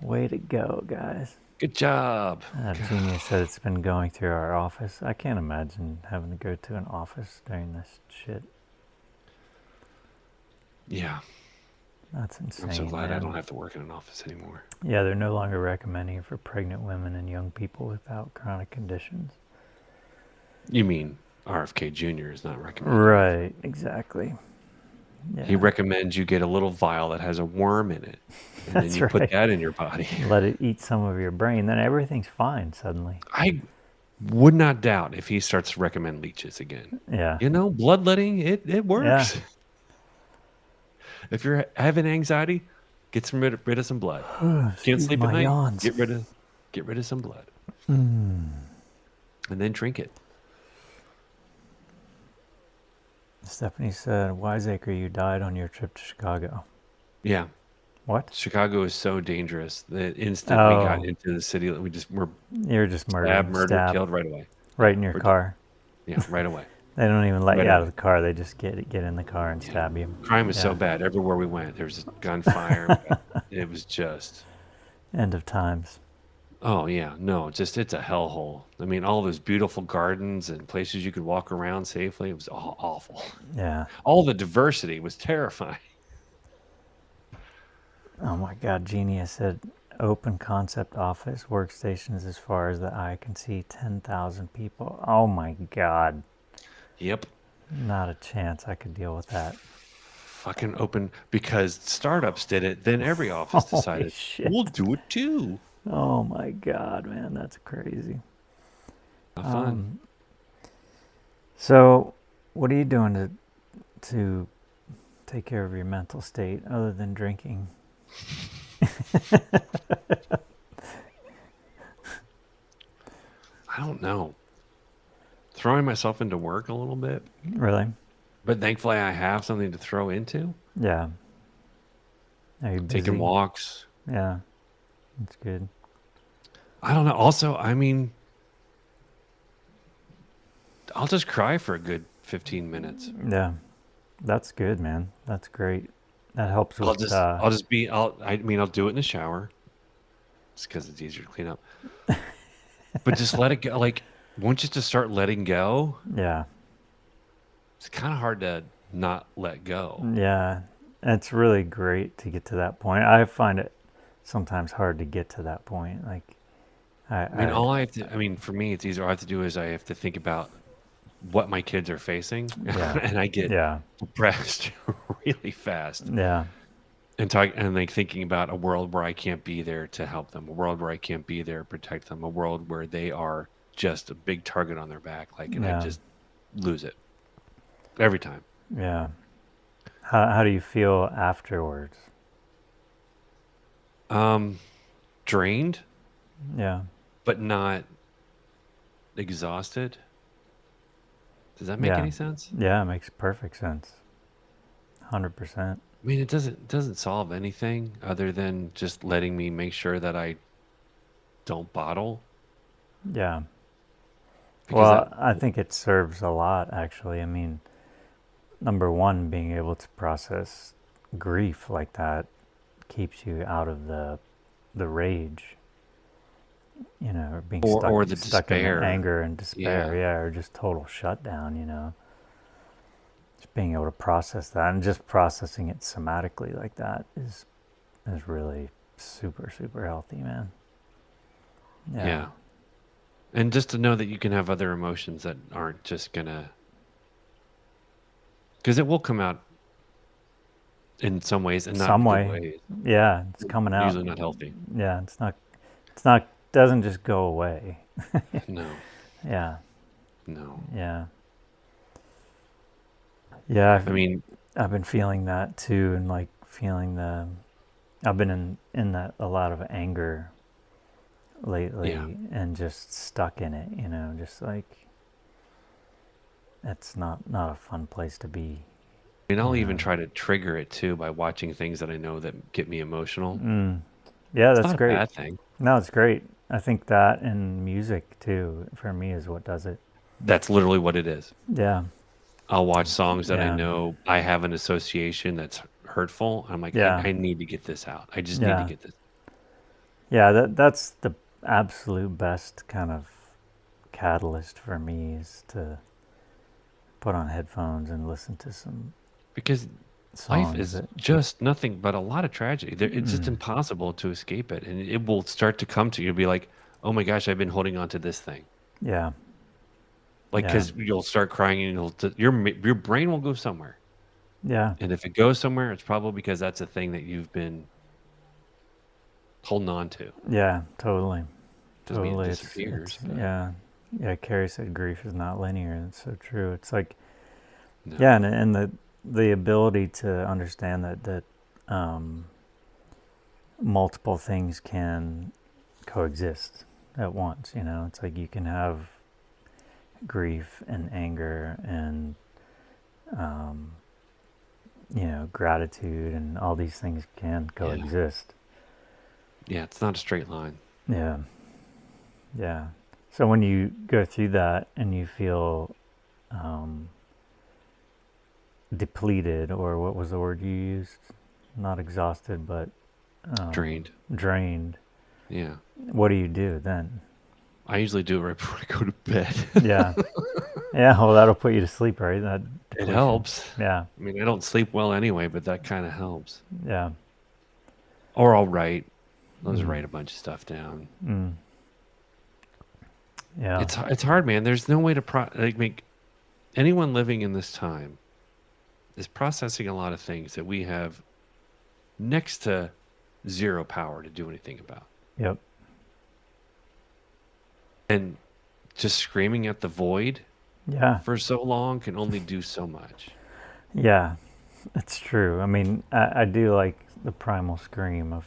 Way to go, guys. Good job. Genius said it's been going through our office. I can't imagine having to go to an office during this shit. Yeah. That's insane. I'm so glad I don't have to work in an office anymore. Yeah, they're no longer recommending it for pregnant women and young people without chronic conditions. You mean RFK Jr. is not recommending? Right, exactly. Yeah. He recommends you get a little vial that has a worm in it. And then you put that in your body. Let it eat some of your brain. Then everything's fine suddenly. I would not doubt if he starts to recommend leeches again. Yeah. You know, bloodletting, it works. Yeah. If you're having anxiety, get rid of some blood. Can't sleep at night, yawns. Get rid of some blood. And then drink it. Westephanie said, Wiseacre, you died on your trip to Chicago. Yeah. What? Chicago is so dangerous. The instant we got into the city, we just were murdered, killed right away. Right in your car. Yeah, right away. They don't even let you out of the car. They just get in the car and stab you. Crime is so bad. Everywhere we went, there was gunfire. It was just... End of times. Oh, yeah. No, it's a hellhole. I mean, all those beautiful gardens and places you could walk around safely. It was all awful. Yeah. All the diversity was terrifying. Oh, my God. Genius said, open concept office workstations as far as the eye can see. 10,000 people. Oh, my God. Yep. Not a chance I could deal with that. Fucking open, because startups did it, then every office decided, we'll do it too. Oh my God, man, that's crazy. Fun. So, what are you doing to take care of your mental state other than drinking? I don't know. throwing myself into work a little bit, Really? but thankfully I have something to throw into. Yeah. Are you Taking busy? walks. Yeah. That's good. I don't know. Also, I mean, I'll just cry for a good 15 minutes. Yeah. That's good, man. That's great. That helps with I'll do it in the shower. It's because it's easier to clean up. But just let it go. Like, once you just start letting go, yeah. it's kind of hard to not let go. Yeah. It's really great to get to that point. I find it sometimes hard to get to that point. Like I mean, for me, it's easier. All I have to do is I have to think about what my kids are facing, yeah. and I get Yeah. depressed really fast. Yeah. And like thinking about a world where I can't be there to help them, a world where I can't be there to protect them, a world where they are just a big target on their back, like, and I Yeah. just lose it every time. Yeah. How do you feel afterwards? Drained, Yeah. but not exhausted. Does that make Yeah. any sense? Yeah, it makes perfect sense. 100%. I mean, it doesn't solve anything other than just letting me make sure that I don't bottle. Yeah. Because Well, I think it serves a lot, actually. I mean, number one, being able to process grief like that keeps you out of the rage, or being or the stuck in the despair. anger and despair, Yeah. or just total shutdown, Just being able to process that, and just processing it somatically like that is really super, super healthy, man. Yeah. And just to know that you can have other emotions that aren't just gonna, because it will come out in some ways and not Some good way. ways. Yeah, it's coming out. Usually not healthy. Yeah, it's not, doesn't just go away. No. Yeah. No. Yeah. Yeah, I mean, I've been feeling that too, and like feeling I've been in that a lot of anger lately, Yeah. and just stuck in it, just like it's not a fun place to be. I'll even try to trigger it too by watching things that I know that get me emotional. Yeah, It's that's not a great. bad thing. No, it's great. I think that and music too, for me, is what does it. That's literally what it is. Yeah. I'll watch songs that I Yeah. know I have an association that's hurtful. I'm like, Yeah. I need to get this out. I just need to get this. Yeah, that's the absolute best kind of catalyst for me, is to put on headphones and listen to some Because songs. life is just nothing but a lot of tragedy. It's just impossible to escape it. And it will start to come to you. You'll be like, oh my gosh, I've been holding on to this thing. Yeah. Like, because you'll start crying and your brain will go somewhere. Yeah. And if it goes somewhere, it's probably because that's a thing that you've been holding on to. Yeah, totally. Doesn't mean it Totally. disappears. but Yeah. Yeah, Carrie said grief is not linear. It's so true. It's like, no. yeah, and the ability to understand that multiple things can coexist at once. It's like you can have grief and anger and gratitude, and all these things can coexist. Yeah, it's not a straight line. Yeah. So when you go through that and you feel depleted, or what was the word you used? Not exhausted, but Drained. Yeah. What do you do then? I usually do it right before I go to bed. Yeah. Yeah, well, that'll put you to sleep, right? That It depletion. helps. Yeah. I mean, I don't sleep well anyway, but that kind of helps. Yeah. Or I'll write. I'll just write a bunch of stuff down. Yeah. It's hard, man. There's no way to make anyone living in this time is processing a lot of things that we have next to zero power to do anything about. Yep. And just screaming at the void for so long can only do so much. Yeah, it's true. I mean, I do like the primal scream of,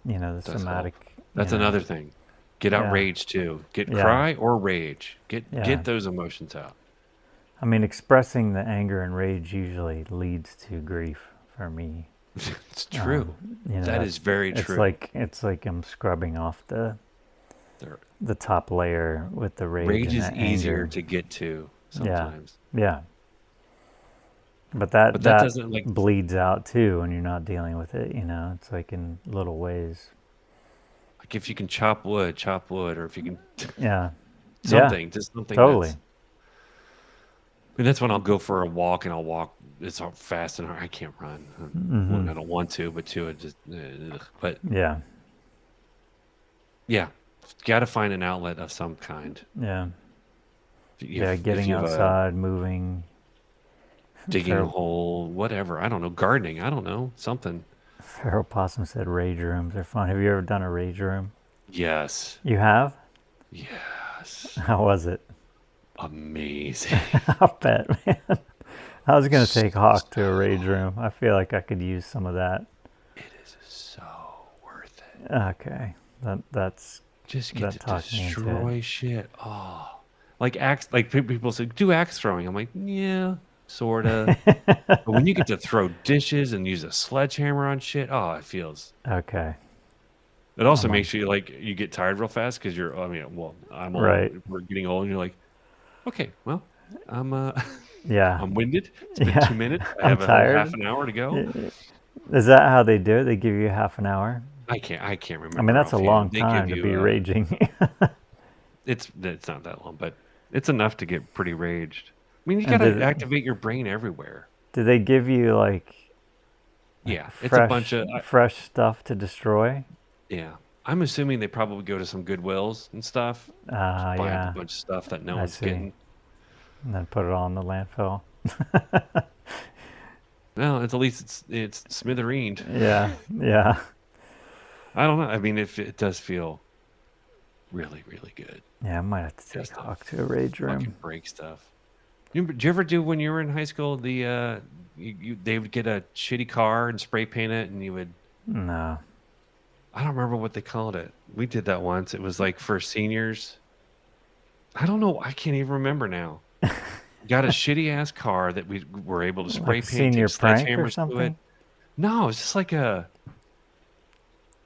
the Does somatic. help. That's another thing. Get out Yeah. rage too. Get Yeah. cry or rage. Yeah. Get those emotions out. I mean, expressing the anger and rage usually leads to grief for me. It's true. You know, That is that's very true. it's like I'm scrubbing off There, the top layer with the rage rage and is the easier anger. to get to Yeah. sometimes, Yeah. But but that that doesn't like bleeds out too when you're not dealing with it, you know. It's like in little ways. if you can chop wood, or if you can Yeah. Yeah. something, just something Totally. that's. And that's when I'll go for a walk, and I'll walk. It's all fast and hard. I can't run. One, I don't want to, but two, it just. But Yeah. yeah, got to find an outlet of some kind. Yeah. Yeah, If getting you have a outside, moving. digging a Feral, hole, whatever. I don't know, gardening. I don't know, something. Feral Possum said rage rooms are fun. Have you ever done a rage room? Yes, You have? yes, How was it? amazing. I'll bet, man. I was going to take Hawk to a rage So room. I feel like I could use some of that. it is so worth it. Okay. That's Just get that to talked me into it. destroy shit. Oh, like axe. Like people say, do axe throwing. I'm like, yeah, sorta. But when you get to throw dishes and use a sledgehammer on shit, oh, it feels. Okay. It also I'm on. makes you like you get tired real fast because you're. I mean, well, I'm old. Right. We're getting old, and you're like, okay, well, I'm Yeah. I'm winded. It's been Yeah. 2 minutes. I I'm have a whole half tired. an hour to go. Is that how they do it? They give you half an hour? I can't I mean, remember that's a offhand. long They give time to you be raging. it's not that long, but it's enough to get pretty raged. I mean, you And gotta activate your brain everywhere. do they give you like Yeah, it's a bunch of fresh stuff to destroy? yeah. I'm assuming they probably go to some Goodwills and stuff, just buy up a Yeah, bunch of stuff that no I one's see. getting. And then put it all in the landfill. Well, it's at least it's smithereened. Yeah, yeah, I don't know. I mean, if it does feel really, really good, yeah. I might have to take just to Hawk to a rage room. fucking break stuff. Did you ever do when you were in high school? They would get a shitty car and spray paint it, and you would. No. I don't remember what they called it. We did that once. It was like for seniors. I don't know. I can't even remember now. Got a shitty ass car that we were able to spray Like a paint, take senior prank or sledgehammers to it. something? No, it's just like a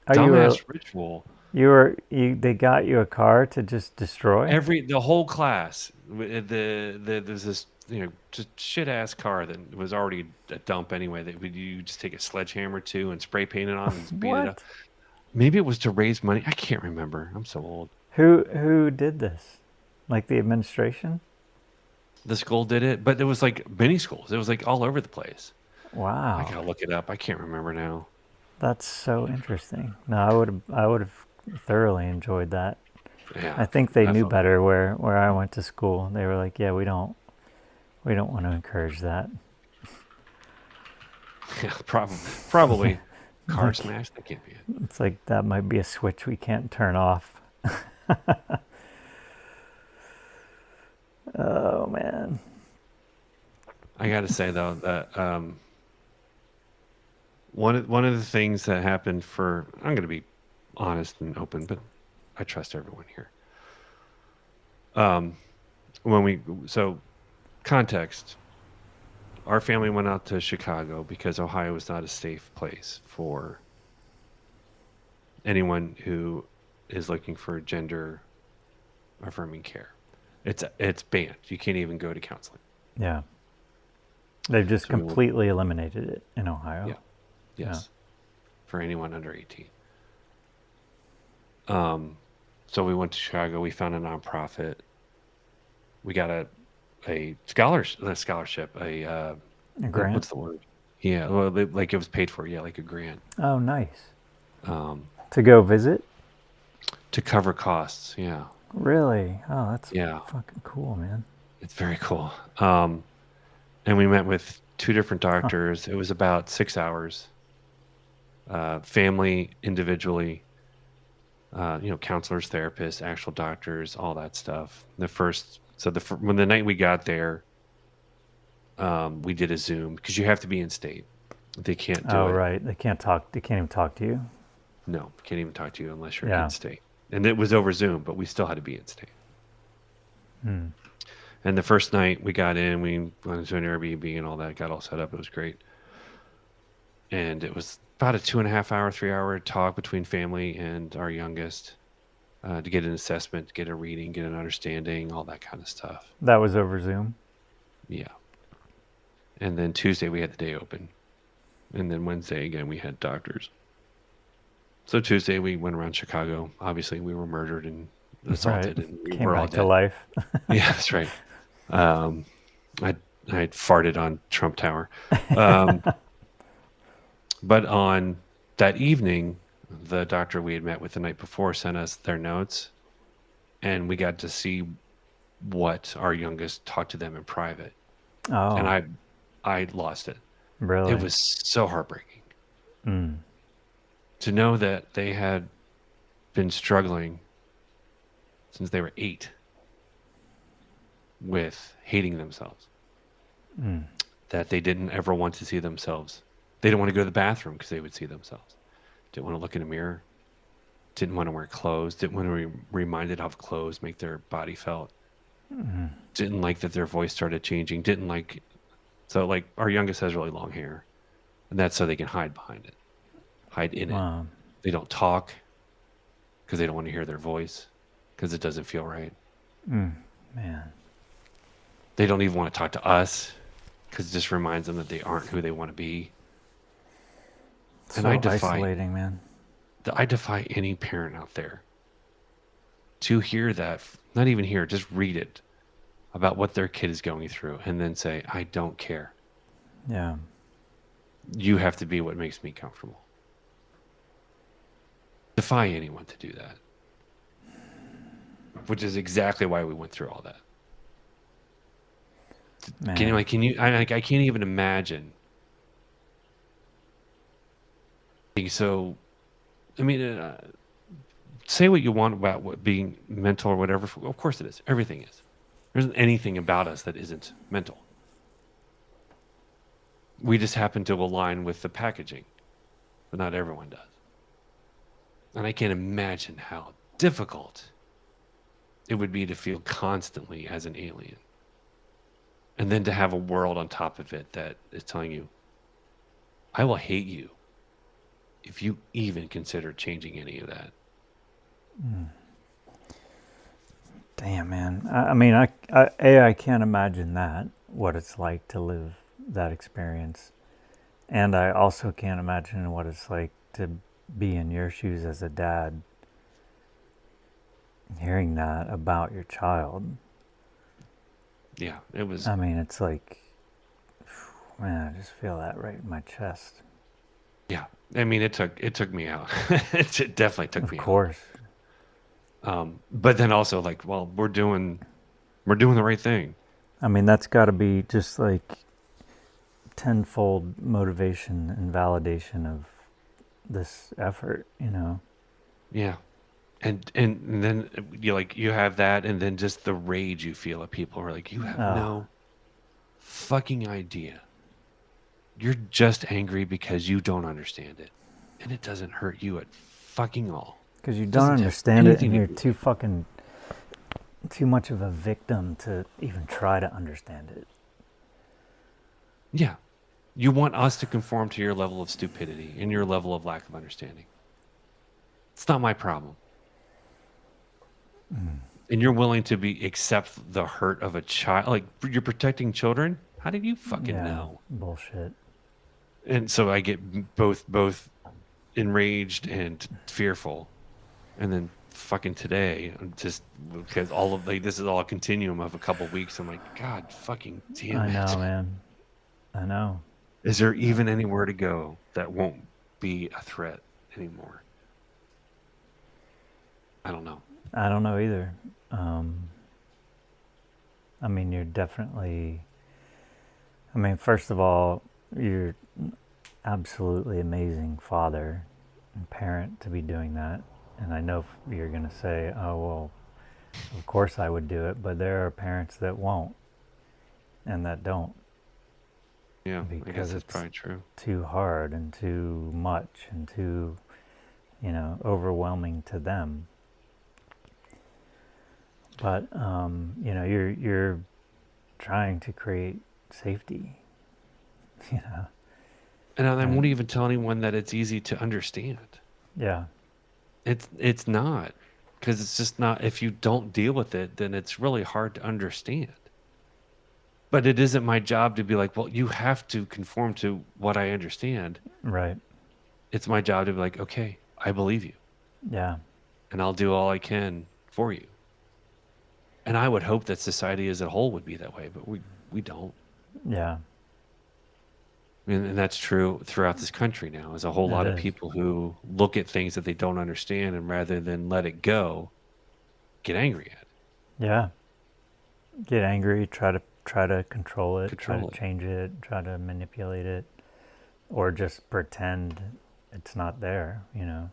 Oh, dumbass ritual. they got you a car to just destroy? The whole class, there's this just shit ass car that was already a dump anyway. That you just take a sledgehammer to and spray paint it on and just beat it up. What? Maybe it was to raise money. I can't remember. I'm so old. Who did this? Like the administration? The school did it, but it was like mini schools. It was like all over the place. I Wow. gotta look it up. I can't remember now. That's so interesting. No, I would have thoroughly enjoyed that. I Yeah, think they knew definitely. better where I went to school. They were like, "Yeah, we don't want to encourage that." Yeah, probably. Car Like smash. That can't be it. it's like that might be a switch we can't turn off. Oh man. I gotta say though that one of the things that happened for I'm gonna be honest and open, but I trust everyone here. Um, when we so context, our family went out to Chicago because Ohio is not a safe place for anyone who is looking for gender affirming care. It's banned. You can't even go to counseling. Yeah. They've just So we went, completely eliminated it in Ohio. yeah, yes, for anyone under 18. So we went to Chicago. We found a nonprofit. We got a scholarship. A grant? What's the word? Yeah, well, like it was paid for. Yeah, like a grant. Oh, nice. Um, To go visit? to cover costs. Yeah, Really? Oh, that's yeah, fucking cool, man. it's very cool. And we met with two different Huh. doctors. It was about 6 hours. Family, individually. Counselors, therapists, actual doctors, all that stuff. When the night we got there, we did a Zoom because you have to be in state. They can't do Oh, it. right. They can't talk. They can't even talk to you. No, can't even talk to you unless you're in Yeah. state. And it was over Zoom, but we still had to be in state. Hmm. And the first night we got in, we went to an Airbnb and all that, got all set up. It was great. And it was about a 2.5 hour, 3 hour talk between family and our youngest to get an assessment, get a reading, get an understanding, all that kind of stuff. That was over Zoom? Yeah. And then Tuesday we had the day open. And then Wednesday again we had doctors. So Tuesday we went around Chicago. Obviously we were murdered and assaulted Right. and we Came were all back to dead. life. Yeah, that's right. Um, I had farted on Trump Tower. Um, but on that evening, the doctor we had met with the night before sent us their notes, and we got to see what our youngest talked to them in private. And Oh, I lost it. It really? was so heartbreaking Mm. to know that they had been struggling since they were 8 with hating themselves. Mm. That they didn't ever want to see themselves. They didn't want to go to the bathroom because they would see themselves. Didn't want to look in a mirror. Didn't want to wear clothes. Didn't want to be reminded how clothes make their body felt. Mm. Didn't like that their voice started changing. Didn't like, so like our youngest has really long hair, and that's so they can hide behind it, hide in it. Wow. They don't talk because they don't want to hear their voice because it doesn't feel right. Mm. Man. They don't even want to talk to us because it just reminds them that they aren't who they want to be. And So isolating, man. I defy any parent out there to hear that, not even hear, just read it about what their kid is going through and then say, I don't care. Yeah. You have to be what makes me comfortable. Defy anyone to do that. Which is exactly why we went through all that. Man. I can't even imagine. So, I mean, say what you want about what being mental or whatever. Of course it is. Everything is. There isn't anything about us that isn't mental. We just happen to align with the packaging, but not everyone does. And I can't imagine how difficult it would be to feel constantly as an alien. And then to have a world on top of it that is telling you, I will hate you if you even consider changing any of that. Mm. Damn, man. I mean, I can't imagine that, what it's like to live that experience. And I also can't imagine what it's like to be in your shoes as a dad, hearing that about your child. Yeah, it was. I mean, it's like, man, I just feel that right in my chest. Yeah, I mean, it took me out. It definitely took Of me course. out. But then also like, well, we're doing the right thing. I mean, that's got to be just like tenfold motivation and validation of this effort, you know? Yeah, and then you have that, and then just the rage you feel at people who are like, you have Oh, no fucking idea. You're just angry because you don't understand it, and it doesn't hurt you at fucking all. because you It don't doesn't have understand it anything and to you're do with too you. fucking, too much of a victim to even try to understand it. Yeah, you want us to conform to your level of stupidity and your level of lack of understanding. It's not my problem. And you're willing to accept the hurt of a child, like you're protecting children. How did you fucking Yeah, know? bullshit. And so I get both enraged and fearful, and then fucking today, I'm just because all of this is all a continuum of a couple weeks. I'm like, God, fucking damn I know, it! man. I know. Is there even anywhere to go that won't be a threat anymore? I don't know. I don't know either. I mean, you're definitely, I mean, first of all, you're absolutely amazing father and parent to be doing that. And I know you're going to say, oh, well, of course I would do it, but there are parents that won't and that don't Yeah, I guess because that's it's probably true. too hard and too much and too, overwhelming to them. But you're trying to create safety. You know. And I won't And even tell anyone that it's easy to understand. yeah, It's not, because it's just not. If you don't deal with it, then it's really hard to understand. But it isn't my job to be like, well, you have to conform to what I understand. right. It's my job to be like, okay, I believe you, Yeah, and I'll do all I can for you. And I would hope that society as a whole would be that way, but we don't. yeah, And that's true throughout this country now. There's a whole it lot of is. people who look at things that they don't understand, and rather than let it go, get angry at it, Yeah, get angry, try to control it, try to control it. change it, try to manipulate it, or just pretend it's not there. Yeah,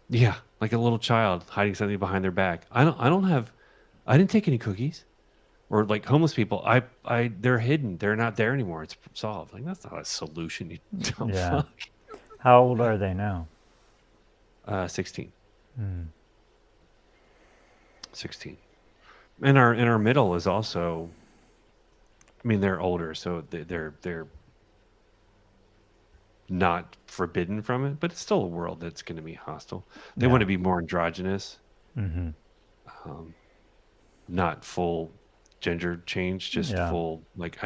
yeah, like a little child hiding something behind their back. I didn't take any cookies. Or like homeless people, they're hidden. They're not there anymore. It's solved. Like, that's not a solution, you dumb Yeah. fuck. How old are they now? 16. Hmm. 16. And our middle is also, I mean, they're older, so they're not forbidden from it, but it's still a world that's going to be hostile. They want Yeah. to be more androgynous, Mm-hmm. not full gender change, just Yeah. full, like,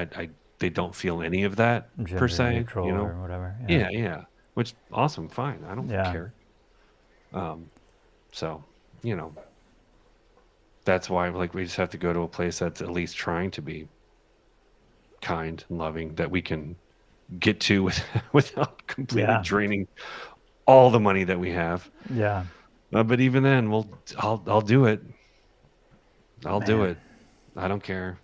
they don't feel any of that per Gender se, neutral you know? or whatever. Yeah. Yeah, yeah. Which, awesome, fine. I don't Yeah. care. So, you know, that's why, like, we just have to go to a place that's at least trying to be kind and loving, that we can get to without completely Yeah. draining all the money that we have. Yeah. But even then, I'll do it. I'll do Man. it. I don't care.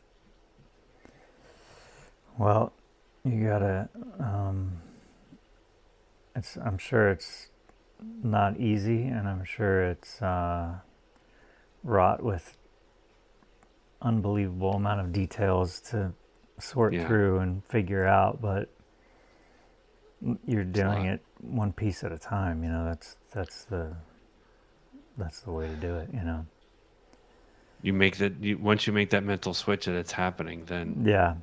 Well, you gotta. I'm sure it's not easy, and I'm sure it's wrought with unbelievable amount of details to sort Yeah, through and figure out. But you're it's a doing lot. it one piece at a time. That's the way to do it. Once you make that mental switch that it's happening, then Yeah.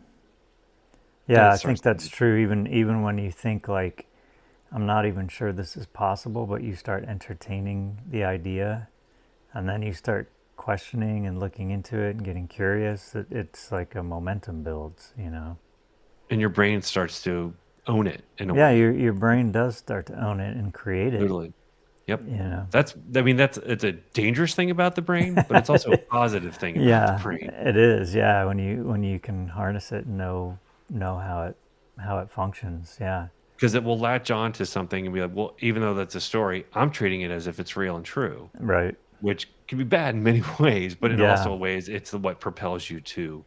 then Yeah, it I starts think to that's be. true. Even when you think like, I'm not even sure this is possible, but you start entertaining the idea, and then you start questioning and looking into it and getting curious. It's like a momentum builds. And your brain starts to own it in a Yeah, way. your brain does start to own it and create it. Literally. Yep. You know. It's a dangerous thing about the brain, but it's also a positive thing about the Yeah, brain. it is. Yeah, when you can harness it and know how it functions. Yeah. Because it will latch on to something and be like, well, even though that's a story, I'm treating it as if it's real and true, Right. which can be bad in many ways, but in Yeah. also ways, it's what propels you to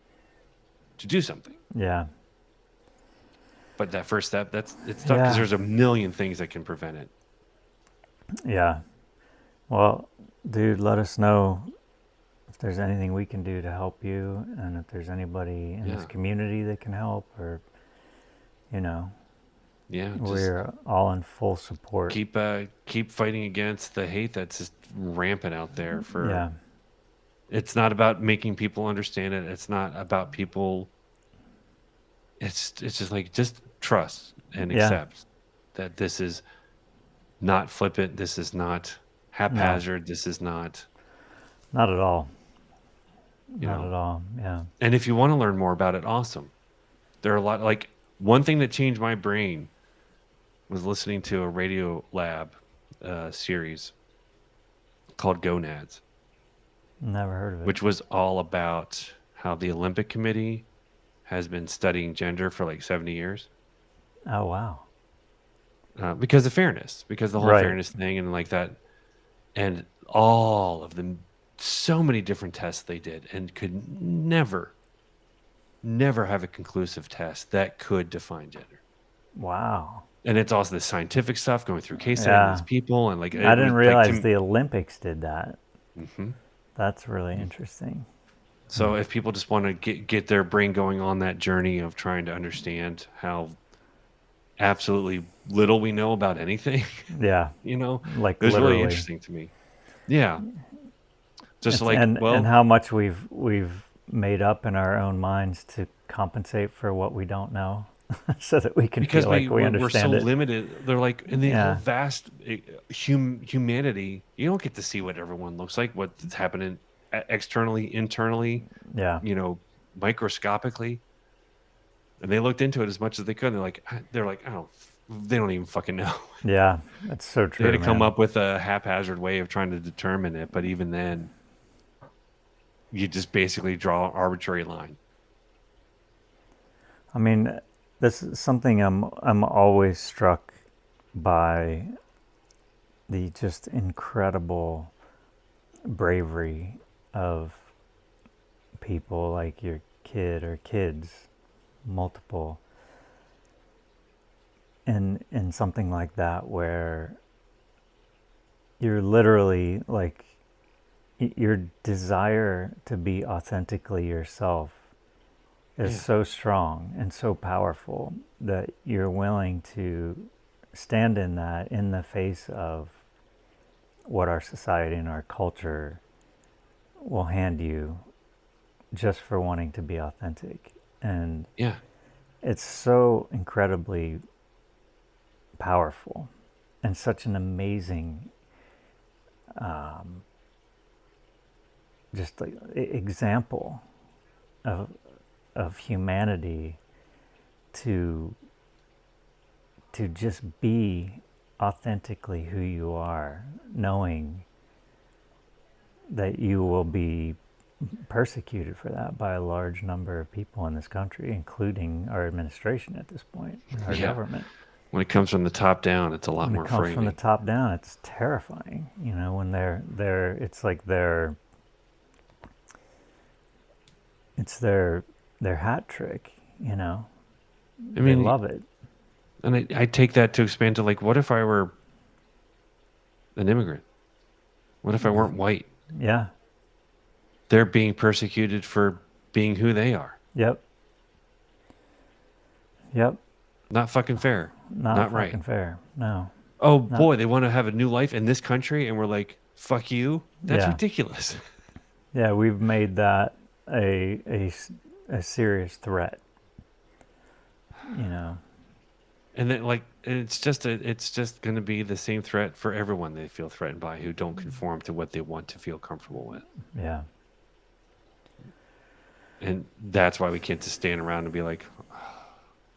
do something. Yeah. But that first step, it's tough because Yeah. there's a million things that can prevent it. Yeah. Well, dude, let us know if there's anything we can do to help you, and if there's anybody in this Yeah. community that can help, or you know, Yeah. Just we're all in full support. keep fighting against the hate that's just rampant out there Yeah. it's not about making people understand it. It's not about people. It's just like, just trust and Yeah. accept that this is not flippant. This is not No, haphazard. This is not, not at all. you Not know. at all. Yeah. And if you want to learn more about it, awesome. There are a lot. Like, one thing that changed my brain was listening to a Radio Lab series called Gonads, Never heard of it. which was all about how the Olympic Committee has been studying gender for like 70 years. Oh wow. Because of fairness, because the whole Right. fairness thing and like that, and all of them, so many different tests they did, and could never have a conclusive test that could define gender. Wow. And it's also the scientific stuff going through case study and these Yeah. people, and like, I it was didn't like realize the Olympics did that. Mhm. That's really interesting. So if people just want to get their brain going on that journey of trying to understand how absolutely little we know about anything, Yeah. you know, Like it was really literally. interesting to me. Yeah. Just It's, like, and well, how much we've made up in our own minds to compensate for what we don't know, so that we can because feel like we we're so understand it. limited. They're like in the whole Yeah, vast humanity, you don't get to see what everyone looks like, what's happening externally, internally, yeah, you know, microscopically. And they looked into it as much as they could. And they're like, oh, they don't even fucking know. yeah. That's so They had true, to come man. up with a haphazard way of trying to determine it. But even then, you just basically draw an arbitrary line. I mean, this is something I'm always struck by, the just incredible bravery of people like your kid or kids, multiple, in something like that, where you're literally like, your desire to be authentically yourself is Yeah. so strong and so powerful that you're willing to stand in that in the face of what our society and our culture will hand you, just for wanting to be authentic. And Yeah. it's so incredibly powerful and such an amazing, just like example of humanity, to just be authentically who you are, knowing that you will be persecuted for that by a large number of people in this country, including our administration at this point, our Yeah. government. When it comes from the top down, it's a lot When it more comes from the frightening. top down, it's terrifying. When it's like it's their hat trick. I They mean, love it. and I take that to expand to like, what if I were an immigrant? What if I weren't white? Yeah. They're being persecuted for being who they are. Yep. Yep. Not fucking fair. Not Not right. fucking fair. No. Oh Not. boy, they want to have a new life in this country, and we're like, fuck you. That's Yeah. ridiculous. Yeah. We've made that a serious threat. You know. And then like it's just going to be the same threat for everyone they feel threatened by who don't conform to what they want to feel comfortable with. Yeah. And that's why we can't just stand around and be like,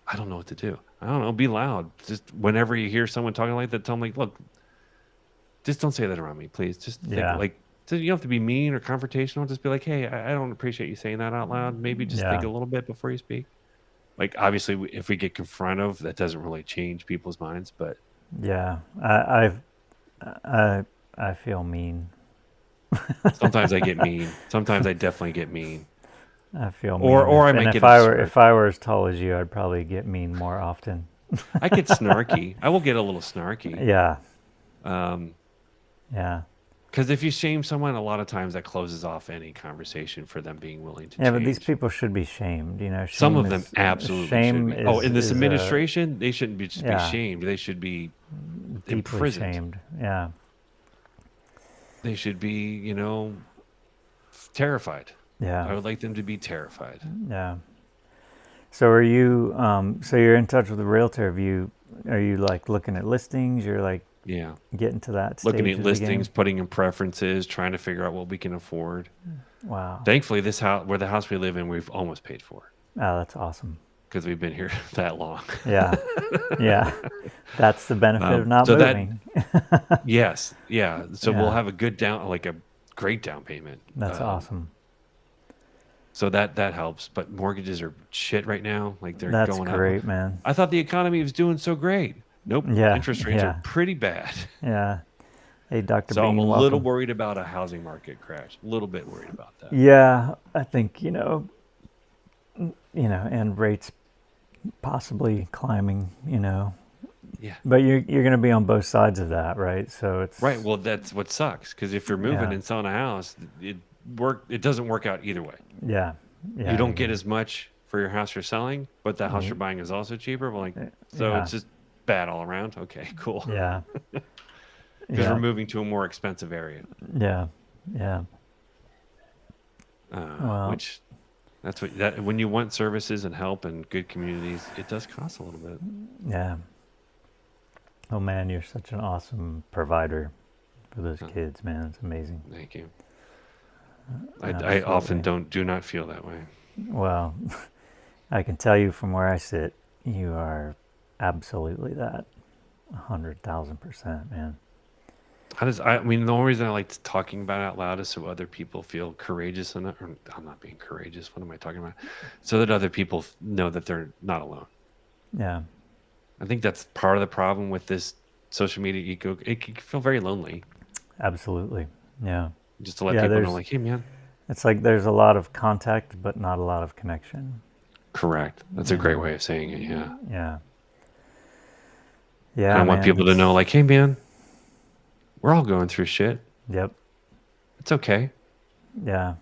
I don't know what to do. I don't know. Be loud. Just whenever you hear someone talking like that, tell them like, look, just don't say that around me, please. Just think Yeah. like, so you don't have to be mean or confrontational. Just be like, hey, I don't appreciate you saying that out loud. Maybe just think Yeah. a little bit before you speak. Like obviously, if we get confronted, that doesn't really change people's minds. But Yeah. I feel mean. sometimes I get mean. Sometimes I definitely get mean. I feel mean. Or I And might get if absurd. I were as tall as you, I'd probably get mean more often. I get snarky. I will get a little snarky. Yeah. Um, Yeah. Because if you shame someone, a lot of times that closes off any conversation for them being willing to Yeah, but these change. people should be shamed. Some Shame of them is absolutely should shame be. Oh, in this is administration, they shouldn't be just be yeah, shamed. They should be deeply imprisoned. shamed. Yeah. They should be, terrified. Yeah. I would like them to be terrified. Yeah. So are you so you're in touch with the realtor? Are you like looking at listings? You're like Yeah. getting to that Looking stage at of the game? listings, putting in preferences, trying to figure out what we can afford. Wow. Thankfully, this house, where the house we live in, we've almost paid for Oh, that's awesome. because we've been here that long. Yeah. Yeah. That's the benefit of not So that moving. Yes, yeah. So we'll Yeah. have a great down payment. That's awesome. So that helps. But mortgages are shit right now. Like they're That's going up. great, man. I thought the economy was doing so great. Nope. Yeah. Interest rates are Yeah. pretty bad. Yeah. Hey, Dr. So I'm Bean, a little welcome. worried about a housing market crash. A little bit worried about that. Yeah, I think, and rates possibly climbing, Yeah. but you're going to be on both sides of that, right? So it's Right. Well, that's what sucks because if you're moving yeah, and selling a house, it doesn't work out either way. yeah, yeah, You don't get as much for your house you're selling, but the house you're buying is also cheaper. But so yeah, it's just bad all around. Okay, cool. yeah, Because yeah, we're moving to a more expensive area. yeah, yeah. Well, which that's what that when you want services and help and good communities, it does cost a little bit. yeah. Oh man, you're such an awesome provider for those Uh, kids, man. It's amazing. Thank you. I often Absolutely. do not feel that way. Well, I can tell you from where I sit, you are absolutely that. 100,000%, man. How does I mean the only reason I like talking about it out loud is so other people feel courageous enough. Or I'm not being courageous. What am I talking about? So that other people know that they're not alone. Yeah, I think that's part of the problem with this social media eco. It can feel very lonely absolutely. Yeah. just to let Yeah, people know, there's, like, hey, man, it's like there's a lot of contact, but not a lot of connection. correct. That's a You great know? way of saying it. Yeah. Yeah. And I Yeah, want man. people to know, It's, like, hey, man, we're all going through shit. yep. It's okay. Yeah.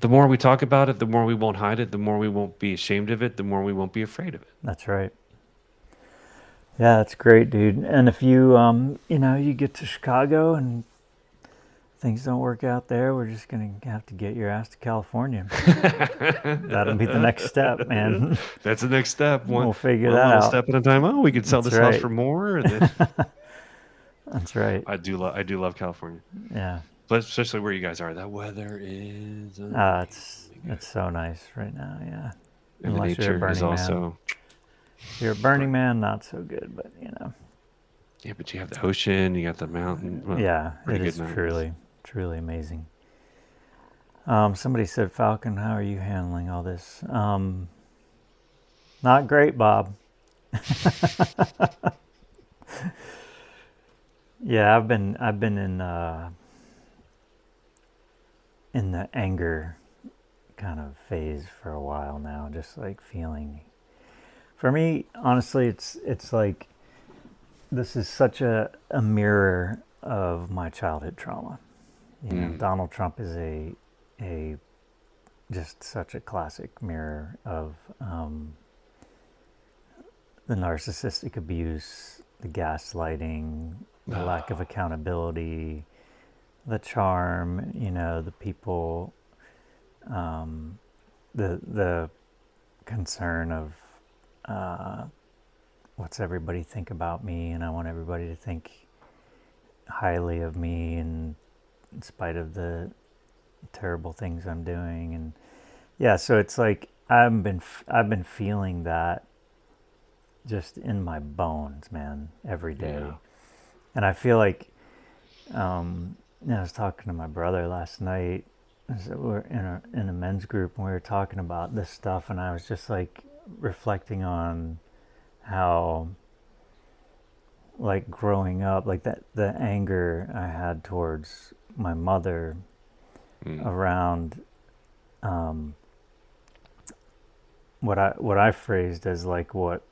The more we talk about it, the more we won't hide it, the more we won't be ashamed of it, the more we won't be afraid of it. That's right. Yeah, that's great, dude. And if you, you get to Chicago and things don't work out there, we're just gonna have to get your ass to California. That'll be the next step, man. That's the next step. We'll figure One that little out. step at a time. Oh, we could sell That's this house right. for more. And then That's right. I do love California, Yeah. but especially where you guys are. That weather is It's amazingly good, so nice right now. Yeah. and the Unless you're a nature is Burning Man. also. If you're a Burning Man, not so good, but Yeah, but you have the ocean, you got the mountain. Well, yeah, pretty it good is mountains. truly amazing. Somebody said, Falcon, how are you handling all this? Not great, Bob. Yeah, I've been in the anger kind of phase for a while now, just like feeling. For me, honestly, it's like this is such a mirror of my childhood trauma. Mm. Donald Trump is a just such a classic mirror of the narcissistic abuse, the gaslighting, the lack of accountability, the charm, the people, the concern of what's everybody think about me, and I want everybody to think highly of me, and in spite of the terrible things I'm doing, and yeah, so it's like I've been feeling that just in my bones, man, every day, Yeah. and I feel like I was talking to my brother last night. We're in a men's group, and we were talking about this stuff, and I was just like reflecting on how, like, growing up, like that the anger I had towards my mother Mm. around what I phrased as like what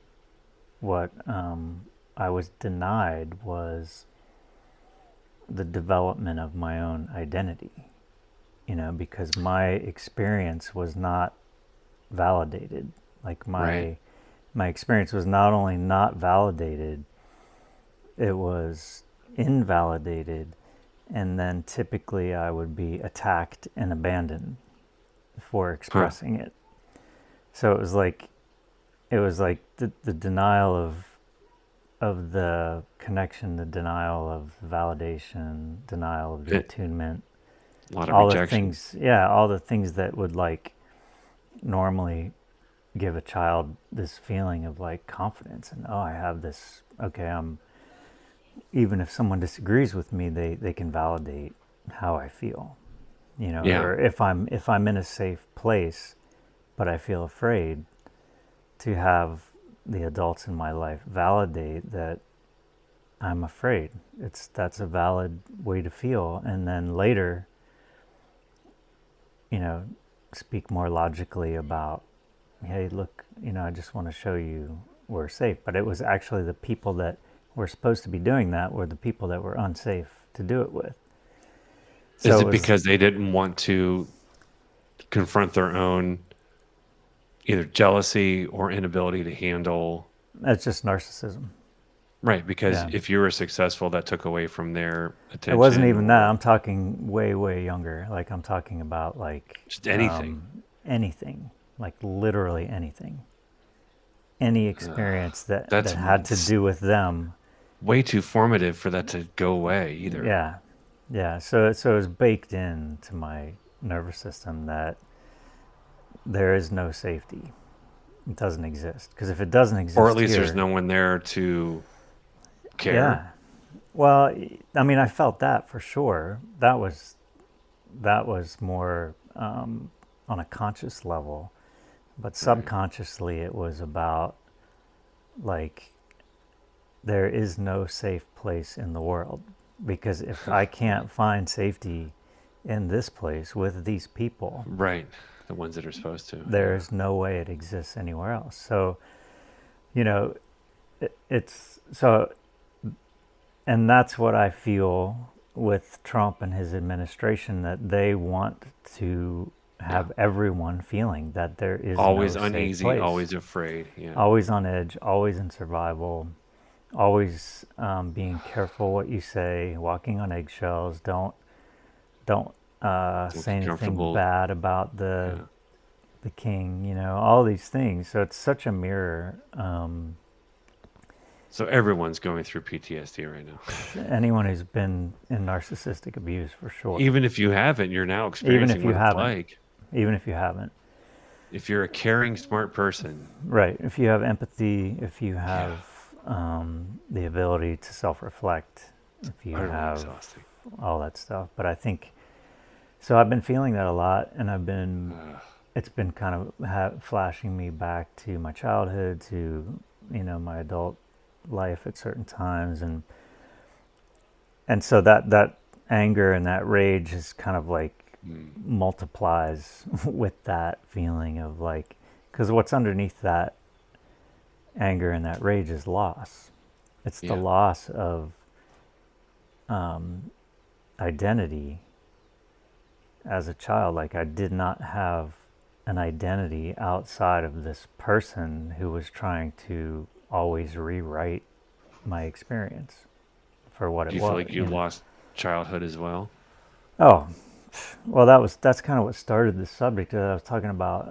I was denied was the development of my own identity, because my experience was not validated. Like Right. my experience was not only not validated, it was invalidated, and then typically I would be attacked and abandoned for Huh. expressing it. So it was like the denial of the connection, the denial of validation, denial of the It, attunement, a lot of all the rejection. things, yeah, all the things that would like normally give a child this feeling of like confidence, and oh, I have this, okay, I'm, even if someone disagrees with me, they can validate how I feel, Yeah. or if I'm in a safe place but I feel afraid to have the adults in my life validate that I'm afraid. That's a valid way to feel, and then later, you know, speak more logically about, hey, look, I just want to show you we're safe. But it was actually the people that were supposed to be doing that were the people that were unsafe to do it with. Is So it it was, because they didn't want to confront their own either jealousy or inability to handle? it's just narcissism. Right, because Yeah. if you were successful, that took away from their It wasn't attention even that. or I'm talking way, way younger. Like I'm talking about like just anything. anything, like literally anything, any experience that That's had to do with them. way too formative for that to go away either. Yeah, yeah. So it was baked into my nervous system that there is no safety. It doesn't exist because if it doesn't Or at exist least there's here, no one there to care. yeah. Well, I mean, I felt that for sure. That was more on a conscious level, but Right. subconsciously it was about like there is no safe place in the world because if I can't find safety in this place with these people, Right. The ones that are supposed to. there Yeah. is no way it exists anywhere else. So, you know, it's so, and that's what I feel with Trump and his administration that they want to Yeah. have everyone feeling that there is no Always safe uneasy, place. always afraid. Yeah. Always on edge, always in survival, always being careful what you say, walking on eggshells. Don't Don't say get anything comfortable. bad about the Yeah. the king. All these things. So it's such a mirror. So everyone's going through PTSD right now. Anyone who's been in narcissistic abuse, for sure. Even if you haven't, you're now Even experiencing if you what it's haven't. like. Even if you haven't. If you're a caring, smart person, Right. If you have empathy, if you yeah, have the ability to self-reflect, if you utterly have exhausting. all that stuff. But I think so. I've been feeling that a lot, and Uh, it's been kind of flashing me back to my childhood, to my adult life at certain times, and so that anger and that rage is kind of like mm, multiplies with that feeling of like, because what's underneath that anger and that rage is loss. It's the yeah, loss of identity as a child. Like I did not have an identity outside of this person who was trying to always rewrite my experience for what do it you feel was. like you lost childhood as well? Oh, well, that's kind of what started this subject. I was talking about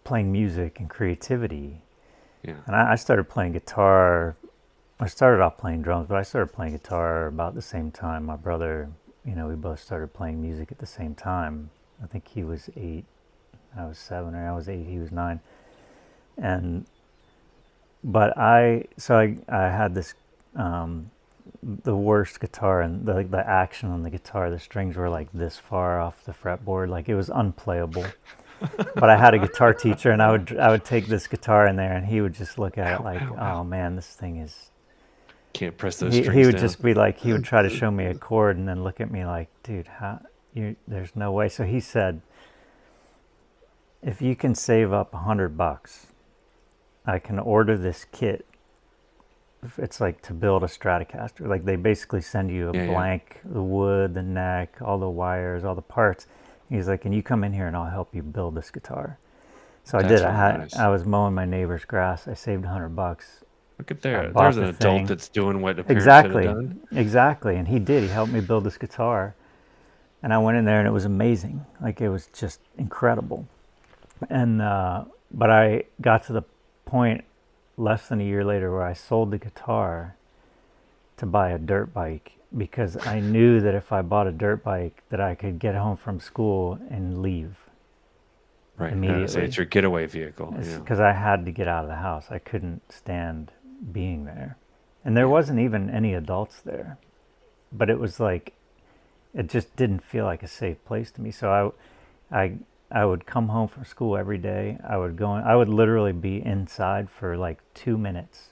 playing music and creativity, Yeah, and I started playing guitar. I started off playing drums, but I started playing guitar about the same time. My brother, we both started playing music at the same time. I think he was 8, I was 7, or I was 8, he was 9. And but I had this the worst guitar, and the action on the guitar, the strings were like this far off the fretboard, like it was unplayable. But I had a guitar teacher, and I would take this guitar in there, and he would just look at it ow, like, ow, oh ow! man, this thing is. Can't press those He strings would down. just be like, he would try to show me a chord, and then look at me like, dude, how there's no way. So he said, if you can save up $100, I can order this kit. It's like to build a Stratocaster. Like they basically send you a Yeah, yeah. blank, the wood, the neck, all the wires, all the parts. He's like, and you come in here and I'll help you build this guitar. So I did. That's I really had nice. I was mowing my neighbor's grass. I saved $100. Look at I there. There's bought an the adult thing. that's doing what a parent should have Exactly, done. exactly. And he did. He helped me build this guitar. And I went in there and it was amazing. Like it was just incredible. And but I got to the point less than a year later where I sold the guitar to buy a dirt bike because I knew that if I bought a dirt bike that I could get home from school and leave Right. Say it's immediately. your getaway vehicle. Yeah. Because I had to get out of the house. I couldn't stand being there. And there Yeah. wasn't even any adults there. But it was like it just didn't feel like a safe place to me. So I I would come home from school every day. I would literally be inside for like 2 minutes.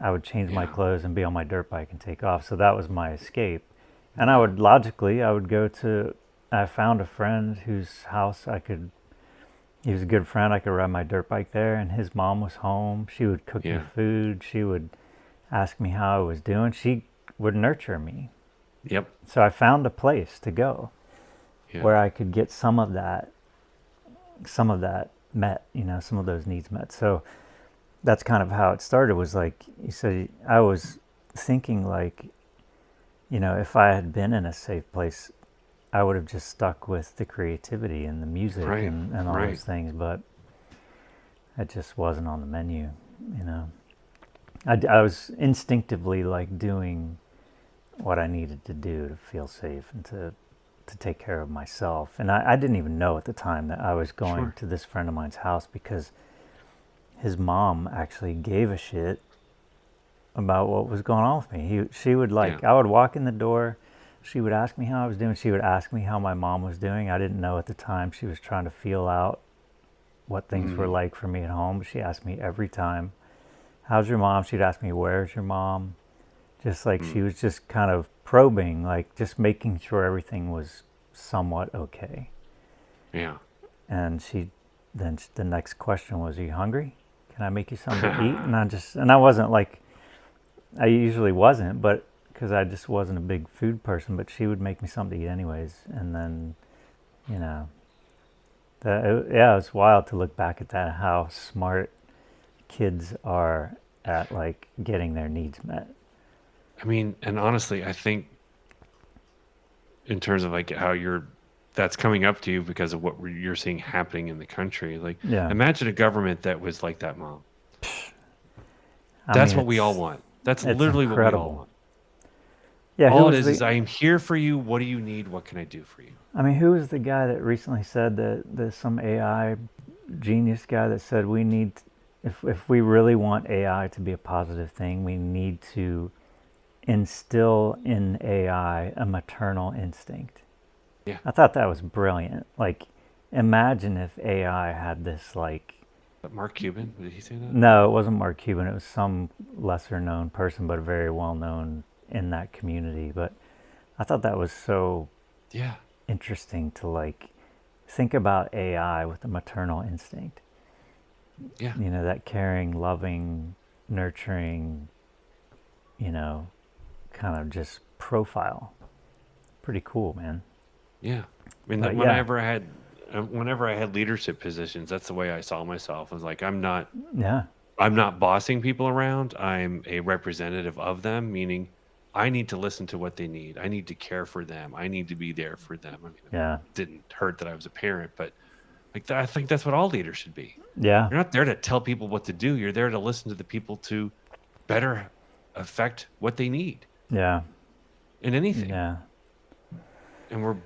I would change my Yeah. clothes and be on my dirt bike and take off. So that was my escape. And Yeah. I would go to, I found a friend whose house he was a good friend. I could ride my dirt bike there, and his mom was home. She would cook me Yeah. food. She would ask me how I was doing. She would nurture me. Yep. So I found a place to go Yeah. where I could get some of that met, some of those needs met. So that's kind of how it started. Was like you said, I was thinking like, if I had been in a safe place, I would have just stuck with the creativity and the music Right. and all Right. those things, but it just wasn't on the menu, you know. I was instinctively like doing what I needed to do to feel safe and to take care of myself. And I didn't even know at the time that I was going Sure. to this friend of mine's house because his mom actually gave a shit about what was going on with me. She would Yeah. like, I would walk in the door, she would ask me how I was doing. She would ask me how my mom was doing. I didn't know at the time. She was trying to feel out what things were Mm, like for me at home. She asked me every time, how's your mom? She'd ask me, where's your mom? Just like mm, she was just kind of probing, like just making sure everything was somewhat okay. yeah. And the next question was, are you hungry? Can I make you something to eat? And I wasn't like, I usually wasn't, but because I just wasn't a big food person, but she would make me something to eat anyways. And then, you know, yeah, it's wild to look back at that, how smart kids are at like getting their needs met. I mean, and honestly, I think in terms of like how that's coming up to you because of what you're seeing happening in the country. Like, Yeah. imagine a government that was like that, mom. I That's mean, what we all want. That's it's literally what we all incredible. want. Yeah. Who All it was is the, I am here for you. What do you need? What can I do for you? I mean, who was the guy that recently said that there's some AI genius guy that said we need, if we really want AI to be a positive thing, we need to instill in AI a maternal instinct. Yeah. I thought that was brilliant. Like, imagine if AI had this, like, But Mark Cuban, did he say that? no, it wasn't Mark Cuban, it was some lesser known person, but very well known in that community. But I thought that was so Yeah. interesting to, like, think about AI with the maternal instinct. Yeah. That caring, loving, nurturing, you know, kind of just profile. Pretty cool, man. Yeah. I mean, But yeah, whenever I had leadership positions, that's the way I saw myself. I was like, yeah, I'm not bossing people around. I'm a representative of them, meaning I need to listen to what they need. I need to care for them. I need to be there for them. I mean, it yeah, didn't hurt that I was a parent, but like I think that's what all leaders should be. yeah, You're not there to tell people what to do. You're there to listen to the people to better affect what they need yeah, in anything. yeah, And we're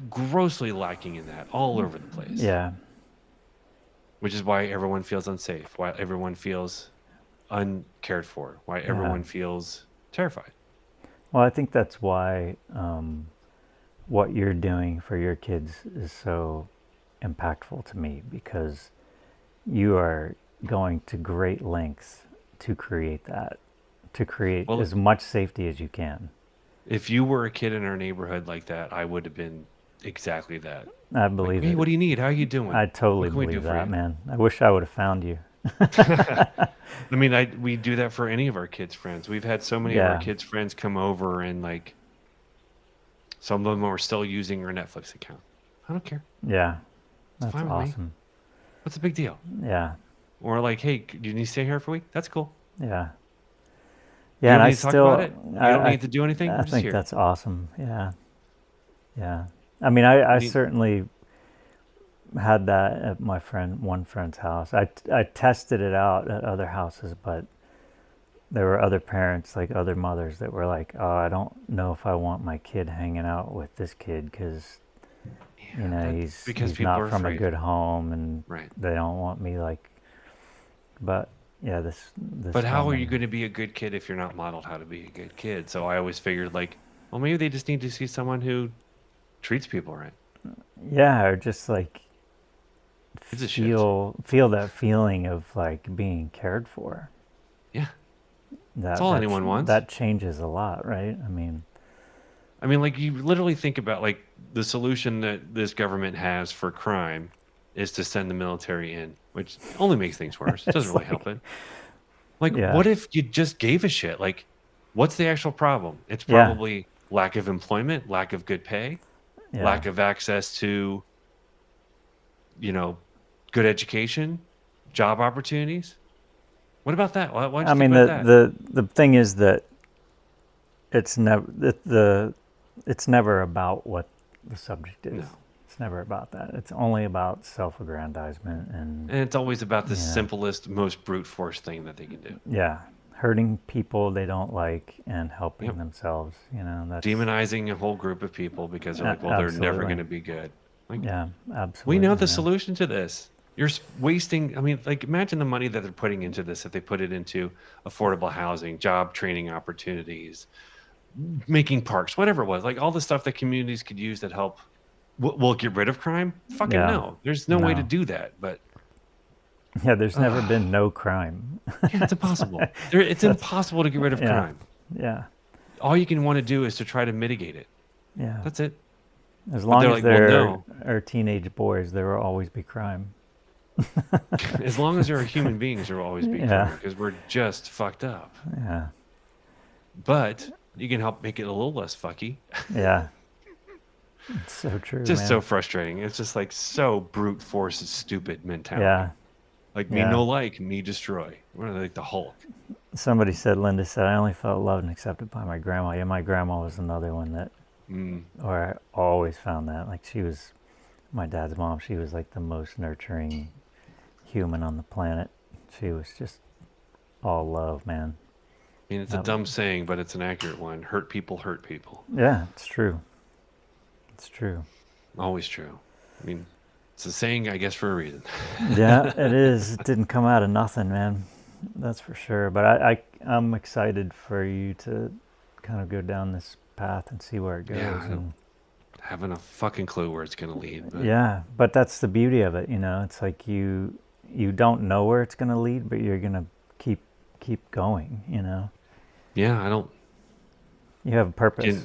grossly lacking in that all over the place, yeah, which is why everyone feels unsafe, why everyone feels uncared for, why yeah. everyone feels terrified. Well, I think that's why what you're doing for your kids is so impactful to me because you are going to great lengths to create that, to create Well, as much safety as you can. if you were a kid in our neighborhood like that, I would have been exactly that. I Like, believe hey, it. what do you need? How are you I doing? totally What can we do believe for that, you? man. I wish I would have found you. I mean, we do that for any of our kids' friends. We've had so many of our Yeah, kids' friends come over and like some of them are still using our Netflix account. I don't care. yeah, It's that's fine with me. awesome. What's the big deal? Yeah, Or like, hey, do you need to stay here for a week? That's cool. yeah, You yeah. And don't I need to talk about still, it. You don't need to do anything. I I'm just think here. that's awesome. Yeah, yeah. I mean, You I need, certainly had that at one friend's house. I tested it out at other houses, but there were other parents, like other mothers, that were like, "Oh, I don't know if I want my kid hanging out with this kid because yeah, that's because he's people not are from a afraid. good home, and Right. they don't want me like." But yeah, But this how are you woman, going to be a good kid if you're not modeled how to be a good kid? So I always figured like, well, maybe they just need to see someone who treats people right. yeah, or just like Gives a shit. feel that feeling of like being cared for. Yeah. That's all anyone wants. That changes a lot, right? I mean, I mean, like you literally think about like the solution that this government has for crime is to send the military in, which only makes things worse. It doesn't it's really help like, it. Like, yeah, what if you just gave a shit? Like, what's the actual problem? It's yeah, probably lack of employment, lack of good pay, yeah, lack of access to, you know, good education, job opportunities. What about that? Why'd I you think mean, about that? the thing is that it's never it's never about what the subject is. No. It's never about that. It's only about self-aggrandizement and And it's always about the yeah, simplest, most brute force thing that they can do. yeah, hurting people they don't like and helping Yep. themselves. That's Demonizing a whole group of people because they're like, well, they're never going absolutely, to be good. Like, yeah, we know absolutely, the man. solution to this. You're wasting, I mean, like, imagine the money that they're putting into this if they put it into affordable housing, job training opportunities, making parks, whatever it was, like all the stuff that communities could use that help. Will get rid of crime? Fucking Yeah, no. There's no way to no, do that. But yeah. There's never uh, been no crime. yeah, it's impossible. It's impossible to get rid of Yeah, crime. yeah, All you can want to do is to try to mitigate it. yeah. That's it. As But long they're as like, well, there no. are teenage boys, there will always be crime. As long as there are human beings, there will always be Yeah, crime because we're just fucked up. yeah, But you can help make it a little less fucky. yeah. It's so true, Just so man. frustrating. It's just like so brute force, stupid Yeah, mentality. Like me yeah. no like, me destroy. We're like the Hulk. Somebody said, Linda said, I only felt loved and accepted by my grandma. Yeah, my grandma was another one that, Mm. or I always found that. Like, she was, my dad's mom, she was like the most nurturing human on the planet. She was just all love, man. I mean, it's a dumb saying, but it's an accurate one. Hurt people hurt people. Yeah, it's true. It's true. Always true. I mean, it's a saying, I guess, for a reason. Yeah, it is. It didn't come out of nothing, man. That's for sure. But I'm excited for you to kind of go down this path and see where it goes. Yeah, I don't And having a fucking clue where it's going to lead. But yeah, but that's the beauty of it. It's like you don't know where it's going to lead, but you're going to keep going. yeah, I don't. You have a purpose.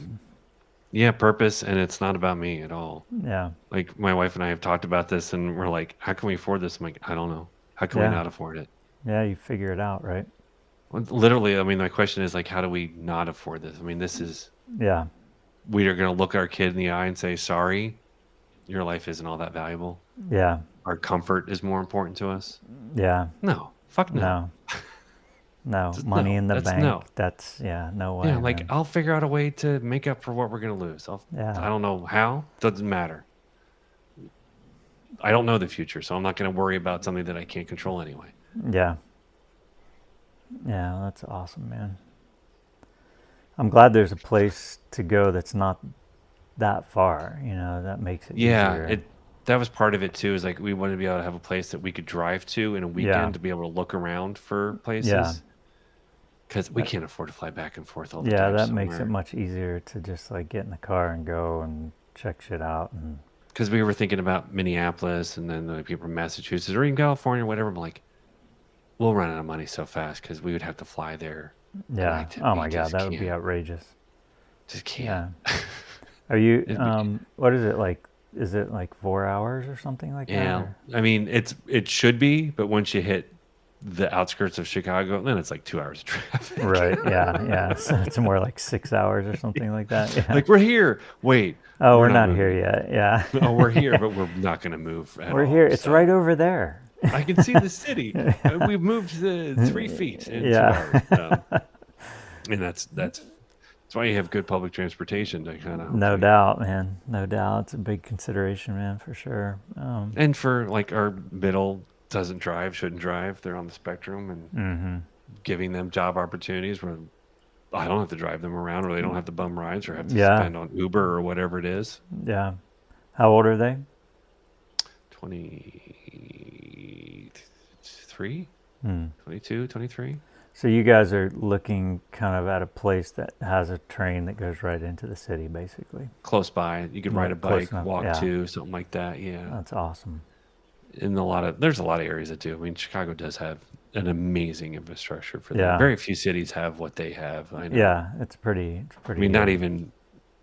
Yeah, purpose, and it's not about me at all. Yeah, Like my wife and I have talked about this, and we're like, "How can we afford this?" I'm like, "I don't know. How can we yeah, not afford it?" yeah. You figure it out, right? Well, literally, I mean, my question is like, how do we not afford this? I mean, this is Yeah, we are going to look our kid in the eye and say, "Sorry, your life isn't all that valuable. yeah, Our comfort is more important to us." yeah. No, fuck no. No, no. Just Money no. in the That's bank. no. That's no way, Yeah, like man. I'll figure out a way to make up for what we're gonna lose. Yeah, I don't know how. Doesn't matter. I don't know the future, so I'm not gonna worry about something that I can't control anyway. yeah. Yeah, that's awesome, man. I'm glad there's a place to go that's not that far, that makes it Yeah, easier. that was part of it too. Is like we wanted to be able to have a place that we could drive to in a Yeah, weekend to be able to look around for yeah, places because we that, can't afford to fly back and forth all the yeah, time that makes it somewhere. much easier to just like get in the car and go and check shit out. And Because we were thinking about Minneapolis and then the people from Massachusetts or even California or whatever. I'm like, we'll run out of money so fast because we would have to fly there, and yeah, oh we my God, just that would be can't. outrageous. Just can't. Yeah. Are you, It'd be, what is it like? Is it like 4 hours or something like that? yeah. Or? I mean, it should be, but once you hit the outskirts of Chicago, then it's like 2 hours of traffic. Right. Yeah. Yeah. So it's more like 6 hours or something like that. Yeah. Like we're here. Wait, Oh, we're we're not not here moving. yet. Yeah. Oh, we're here, but we're not going to move at We're here. all. It's right So over there. I can see the city. We've moved 3 feet in two Yeah. hours. And that's why you have good public transportation to kind of No hopefully. doubt, man. No doubt. It's a big consideration, man, for sure. And for like our middle doesn't drive, shouldn't drive. They're on the spectrum and Mm-hmm. giving them job opportunities where I don't have to drive them around or they don't have to bum rides or have to Yeah. spend on Uber or whatever it is. Yeah. How old are they? 23, Hmm. 22, 23. So you guys are looking kind of at a place that has a train that goes right into the city, basically. Close by. You could ride a Close bike, enough. walk Yeah. to, something like that. Yeah. That's awesome. And there's a lot of areas that do. I mean, Chicago does have an amazing infrastructure for that. Yeah. Very few cities have what they have. I know. Yeah. It's pretty I mean, not good. even.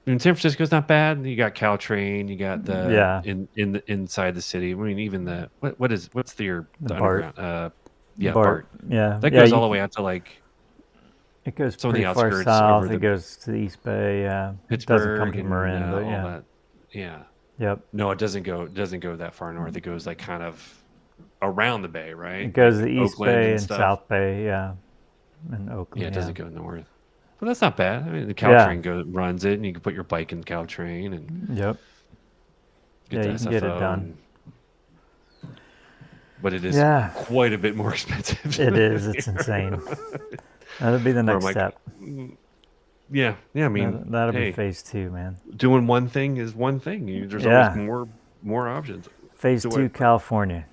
I mean, San Francisco's not bad. You got Caltrain. You got the Yeah. inside the city. I mean, even the what's the The BART. underground? Yeah, BART. BART. Yeah. That Yeah. goes all the way out to like It goes some of the pretty far outskirts over south. It the goes to the East Bay. Yeah. It doesn't come Pittsburgh to and Marin, but all yeah. that. Yeah. Yep. No, it doesn't go that far north. It goes like kind of around the bay, right? It goes Like to East Oakland Bay and and stuff. South Bay, yeah, and Yeah, Oakland, it yeah, doesn't go north. But that's not bad. I mean, the yeah, Caltrain runs it, and you can put your bike in the Caltrain and yep, get yeah. the You can get it SFO. done. But it is Yeah, quite a bit more expensive it than is. It's here. insane. That'll be the Where I'm next like, step. yeah, yeah. I mean, That'll be hey, phase 2, man. doing one thing is one thing. There's always Yeah, more options. phase Do it. 2, California.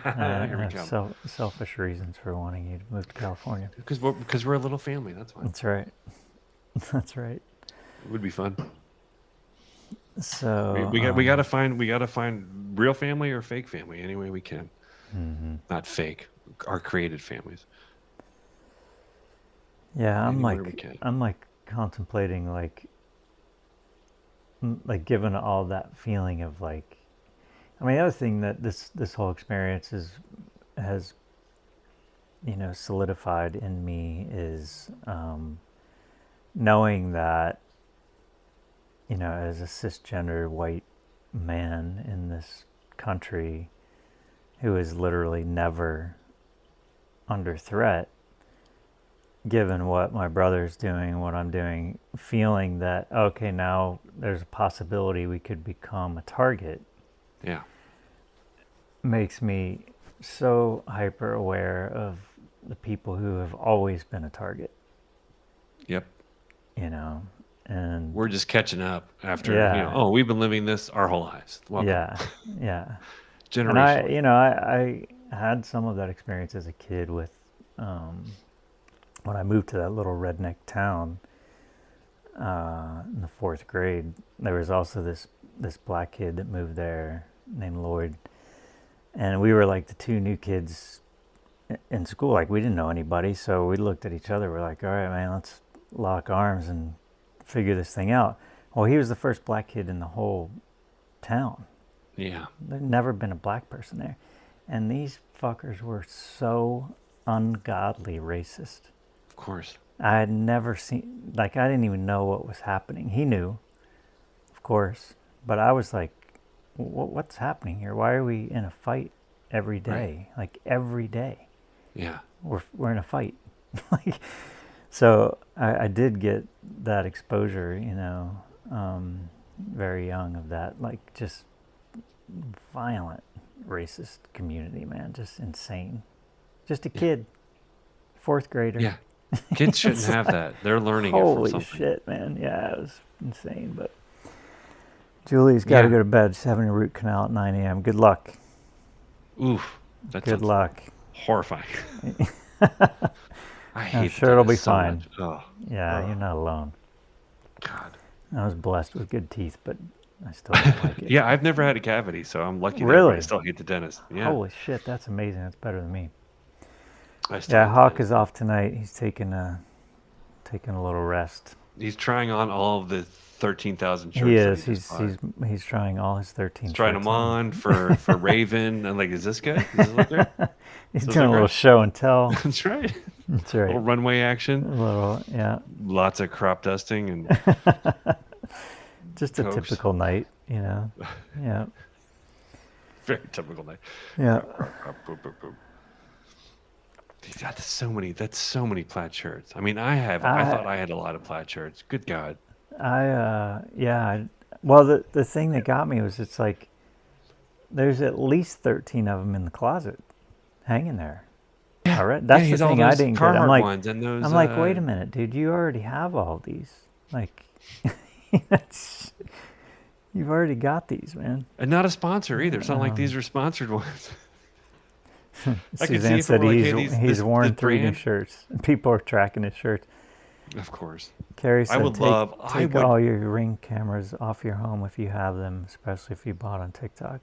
I Here we have come. selfish reasons for wanting you to move to California. Because we're a little family. That's why. That's right. That's right. It would be fun. So, We gotta find real family or fake family any way we can. Not fake. Our created families. yeah, Anywhere we can. I'm like contemplating like given all that feeling of like, I mean, the other thing that this whole experience has solidified in me is knowing that as a cisgender white man in this country who is literally never under threat, given what my brother's doing and what I'm doing, feeling that, okay, now there's a possibility we could become a target, Yeah. makes me so hyper aware of the people who have always been a target, Yep. And We're just catching up after, yeah, oh, we've been living this our whole lives. Welcome. yeah, yeah. And Generationally. I had some of that experience as a kid with when I moved to that little redneck town in the 4th grade. There was also this black kid that moved there named Lloyd, and we were like the two new kids in school. Like, we didn't know anybody, so we looked at each other. We're like, all right, man, let's lock arms and figure this thing out. Well, he was the first black kid in the whole town. Yeah. There'd never been a black person there. And these fuckers were so ungodly racist. Of course. I had never seen, like, I didn't even know what was happening. He knew, of course, but I was like, what's happening here? Why are we in a fight every day? Right. Like, every day. Yeah. We're in a fight. Like, so I did get that exposure, very young, of that, like, just violent racist community, man. Just insane. Just a kid, 4th grader. Yeah. Kids shouldn't have that. They're learning it from Holy something. shit, man. Yeah, it was insane. But Julie's got to go to bed. She's having a root canal at 9 a.m. Good luck. Oof. That Good luck. horrifying. I hate I'm sure it'll be so fine. much. Oh, Yeah, you're not alone. God. I was blessed with good teeth, but I still don't like it. Yeah, I've never had a cavity, so I'm lucky. Really? But I still hate the dentist. Yeah. Holy shit, that's amazing. That's better than me. I still Yeah, hate the Hawk dentist. is off tonight. He's taking a little rest. He's trying on all of the 13,000 shirts. He that is. just bought. He's trying all his 13 He's trying shirts them on for Raven. I'm like, is this good? Does this look good? He's Does doing it a little right? show and tell. That's right. That's A little right. runway A action. little, yeah. Lots of crop dusting and Just a Coast. typical night, Yeah. very typical night. Yeah. Crop, boop, boop, boop. Dude, that's so many plaid shirts. I mean, I thought I had a lot of plaid shirts. Good God. Well, the thing that got me was, it's like there's at least 13 of them in the closet hanging there. Yeah. All right. That's he's the thing all I those didn't get. Carhartt ones and those, I'm like, wait a minute, dude, you already have all these. Like, you've already got these, man. And not a sponsor either. It's not like these are sponsored ones. I could see Suzanne if said it were like, he's hey, this worn 3 new brand. shirts. People are tracking his shirts. Of course. Carrie said, take would- all your Ring cameras off your home if you have them, especially if you bought on TikTok.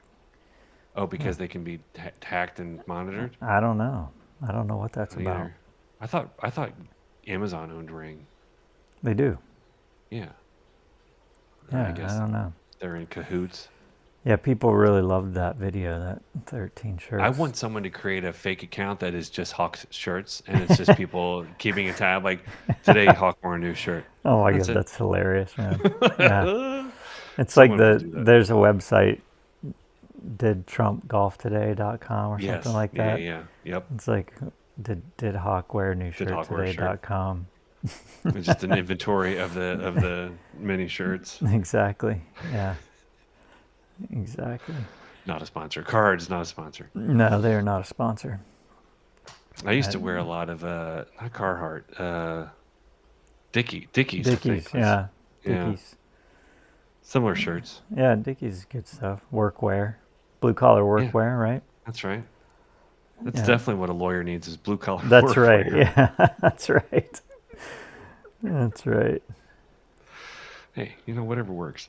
Oh, because they can be hacked and monitored? I don't know. I don't know what that's about. Either. I thought Amazon owned Ring. They do. Yeah. Yeah, I guess I don't know. they're in cahoots. Yeah, people really loved that video, that 13 shirts. I want someone to create a fake account that is just Hawk's shirts, and it's just people keeping a tab. Like, today Hawk wore a new shirt. Oh my That's god, it. that's hilarious, man. Yeah. It's Someone like will do that. there's a website did TrumpGolfToday.com or something Yes. like Yeah. that? Yeah. Yep. It's like, did Hawk wear a new Did shirt Hawk wear a shirt? today.com? It's just an inventory of the mini shirts. Exactly. Yeah. Exactly. Not a sponsor. Cards, not a sponsor. No, they are not a sponsor. I used Uh, to wear a lot of not Carhartt, Dickies, I think Dickies, was, yeah. yeah, Dickies. similar shirts. Yeah, Dickies is good stuff. Workwear. Blue collar Yeah, workwear, right? that's right. That's Yeah. definitely what a lawyer needs is blue collar That's work right. wear. Yeah, that's right. That's right. Hey, whatever works.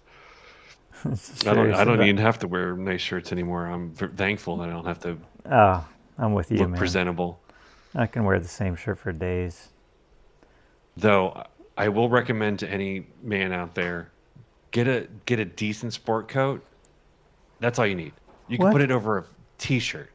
It's I serious don't about. even have to wear nice shirts anymore. I'm thankful that I don't have to Oh, I'm with you, look man. presentable. I can wear the same shirt for days. Though I will recommend to any man out there, get a decent sport coat. That's all you need. You can put What? it over a t-shirt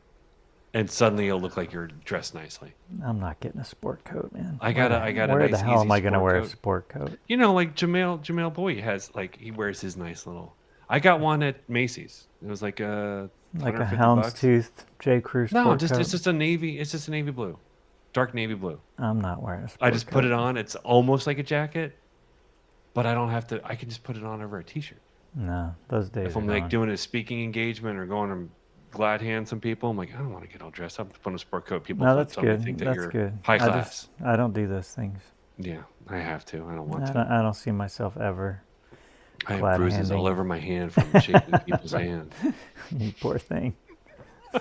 and suddenly you'll look like you're dressed nicely. I'm not getting a sport coat, man. I got a Where the nice hell easy am I gonna sport wear a coat. sport coat? Like Jamel Boy has like he wears his nice little. I got one at Macy's. It was like Like a 150 bucks. houndstooth J. Crew No, sport it's coat? just a navy. It's just a navy blue, dark navy blue. I'm not wearing a I sport just put coat. it on. It's almost like a jacket, but I don't have to. I can just put it on over a t-shirt. No, those days If are I'm like gone. doing a speaking engagement or going to glad hand some people, I'm like I don't want to get all dressed up to put on a sport coat. People No, that's suddenly think good. that That's you're good. high class. I don't do those things. Yeah, I have to. I don't want I to. don't see myself ever I have glad bruises all handing. over my hand from shaking people's hand. You poor thing.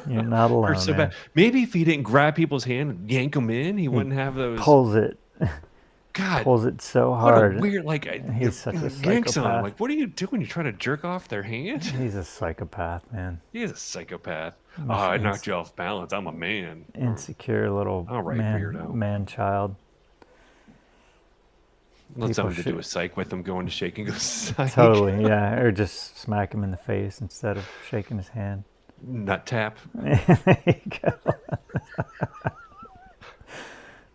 You're not Hurts alone, so bad. man. Maybe if he didn't grab people's hand and yank them in, he He wouldn't have those. pulls it, God, pulls it so what a hard. weird He's such a yanks on him. psychopath. Like, what are you doing? You're trying to jerk off their hand? He's a psychopath, man. He is a psychopath. Oh, Most I knocked you off balance. I'm a man. insecure little All right, weirdo. man child. Let People someone to do should a psych with him, go into shake and go psych. totally, yeah, or just smack him in the face instead of shaking his hand. Nut tap. There you go.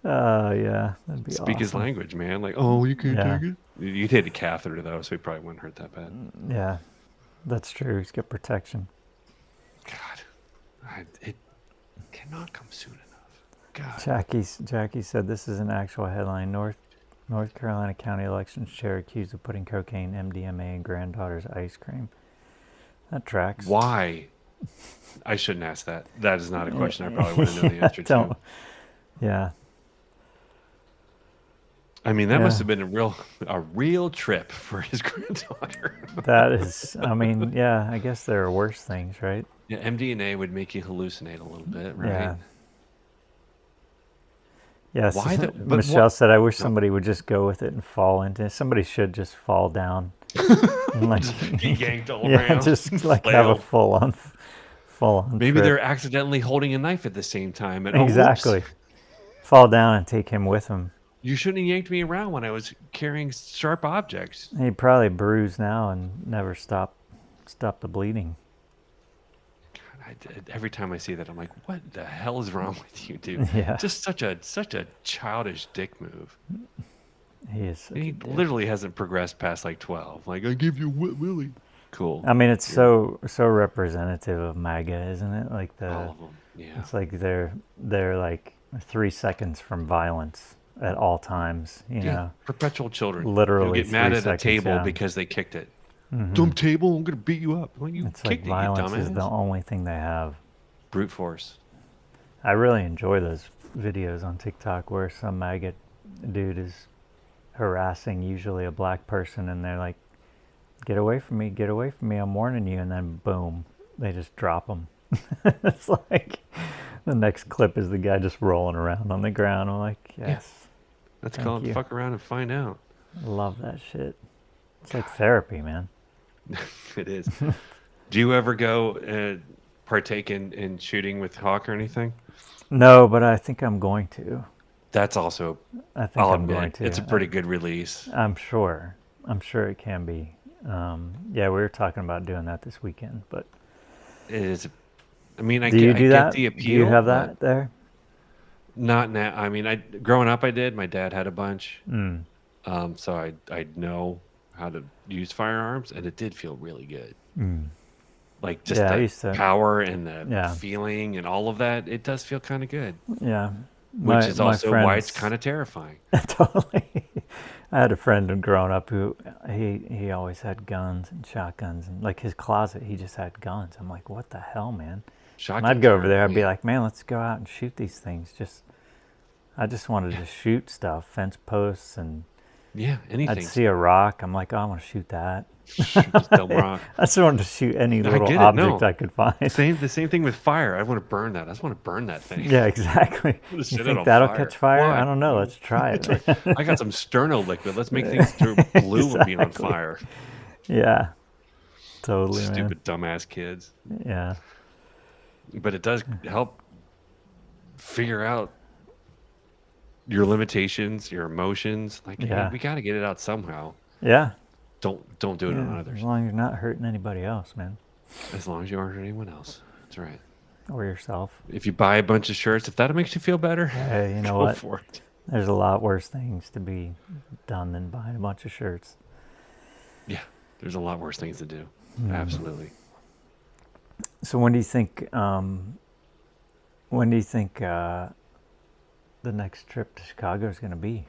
Oh yeah, that'd be Speak his awesome. language, man. Like, oh, you can't Yeah. take it. You'd hit a catheter though, so he probably wouldn't hurt that bad. Yeah, that's true. He's got protection. God, it cannot come soon enough. God. Jackie said this is an actual headline. North Carolina County Elections Chair accused of putting cocaine, MDMA in granddaughter's ice cream. That tracks. Why? I shouldn't ask that. That is not a question I probably want to know the answer Don't. to. Yeah. I mean, that Yeah. must have been a real trip for his granddaughter. That is. I mean, yeah. I guess there are worse things, right? Yeah, MDMA would make you hallucinate a little bit, right? Yeah. Yes. Why the- but Michelle what- said, "I wish somebody would just go with it and fall into it. Somebody should just fall down, and like Get yanked all yeah, around. just like have a flailed. full on. Maybe trip. they're accidentally holding a knife at the same time. And, oh, exactly whoops, fall down and take him with him. you shouldn't have yanked me around when I was carrying sharp objects. He'd probably bruise now and never stop the bleeding. Every time I see that, I'm like, what the hell is wrong with you, dude? Yeah. Just such a childish dick move. He is. Such He a dick. literally hasn't progressed past like 12. Like, I give you what, Willie? Cool. I mean, it's so representative of MAGA, isn't it? Like All of them. Yeah. it's like they're like 3 seconds from violence at all times. You know, Perpetual children. Literally Who get mad 3 at a seconds, table yeah. because they kicked it. Mhm. Dumb table, I'm gonna beat you up. Well, you It's like kicked it, you violence is dumbass. the only thing they have. Brute force. I really enjoy those videos on TikTok where some MAGA dude is harassing usually a black person, and they're like, get away from me, I'm warning you, and then boom, they just drop them. It's like the next clip is the guy just rolling around on the ground. I'm like, yes, That's Thank called you. fuck around and find out. love that shit. It's like therapy, man. It is. Do you ever go partake in shooting with Hawk or anything? No, but I think I'm going to. That's also, I think I'll I'm admit, going to. it's a pretty good release. I'm sure it can be. Yeah, we were talking about doing that this weekend, but It is. I mean, I do you get, do I that? get the appeal. Do you have but that there? Not now. I mean, growing up, I did. My dad had a bunch, Mm. so I know how to use firearms, and it did feel really good. Mm. like just Yeah, I the used to. power and the Yeah, feeling and all of that. It does feel kind of good, yeah. which My is my also why it's friends kind of terrifying. totally. I had a friend growing up who he always had guns and shotguns and like his closet he just had guns. I'm like, what the hell, man? And I'd Shotguns go over are, there. I'd be man, like, man, let's go out and shoot these things. Just I just wanted yeah, to shoot stuff, fence posts, and yeah, I'd anything. see a rock. I'm like, oh, I want to shoot that. Shoot this dumb rock. I just wanted to shoot any I little get it. object No, I could find. the same thing with fire. I want to burn that. I just want to burn that thing. Yeah, exactly. I want to You set it think on that'll fire. catch fire? I Why? don't know. Let's try That's right. it. I got some sterno liquid. Let's make things turn blue and be on Exactly. fire. Yeah, totally, man. Stupid dumbass kids. Yeah, But it does help figure out your limitations, your emotions. Like, hey, yeah, we got to get it out somehow. yeah, Don't do it on yeah. As others. long as you're not hurting anybody else, man, As long as you aren't hurting anyone else. That's right. or yourself. If you buy a bunch of shirts, if that makes you feel better, Hey, you know go what? for it. There's a lot worse things to be done than buying a bunch of shirts. Yeah, there's a lot worse things to do. Absolutely. So when do you think? When do you think the next trip to Chicago is going to be?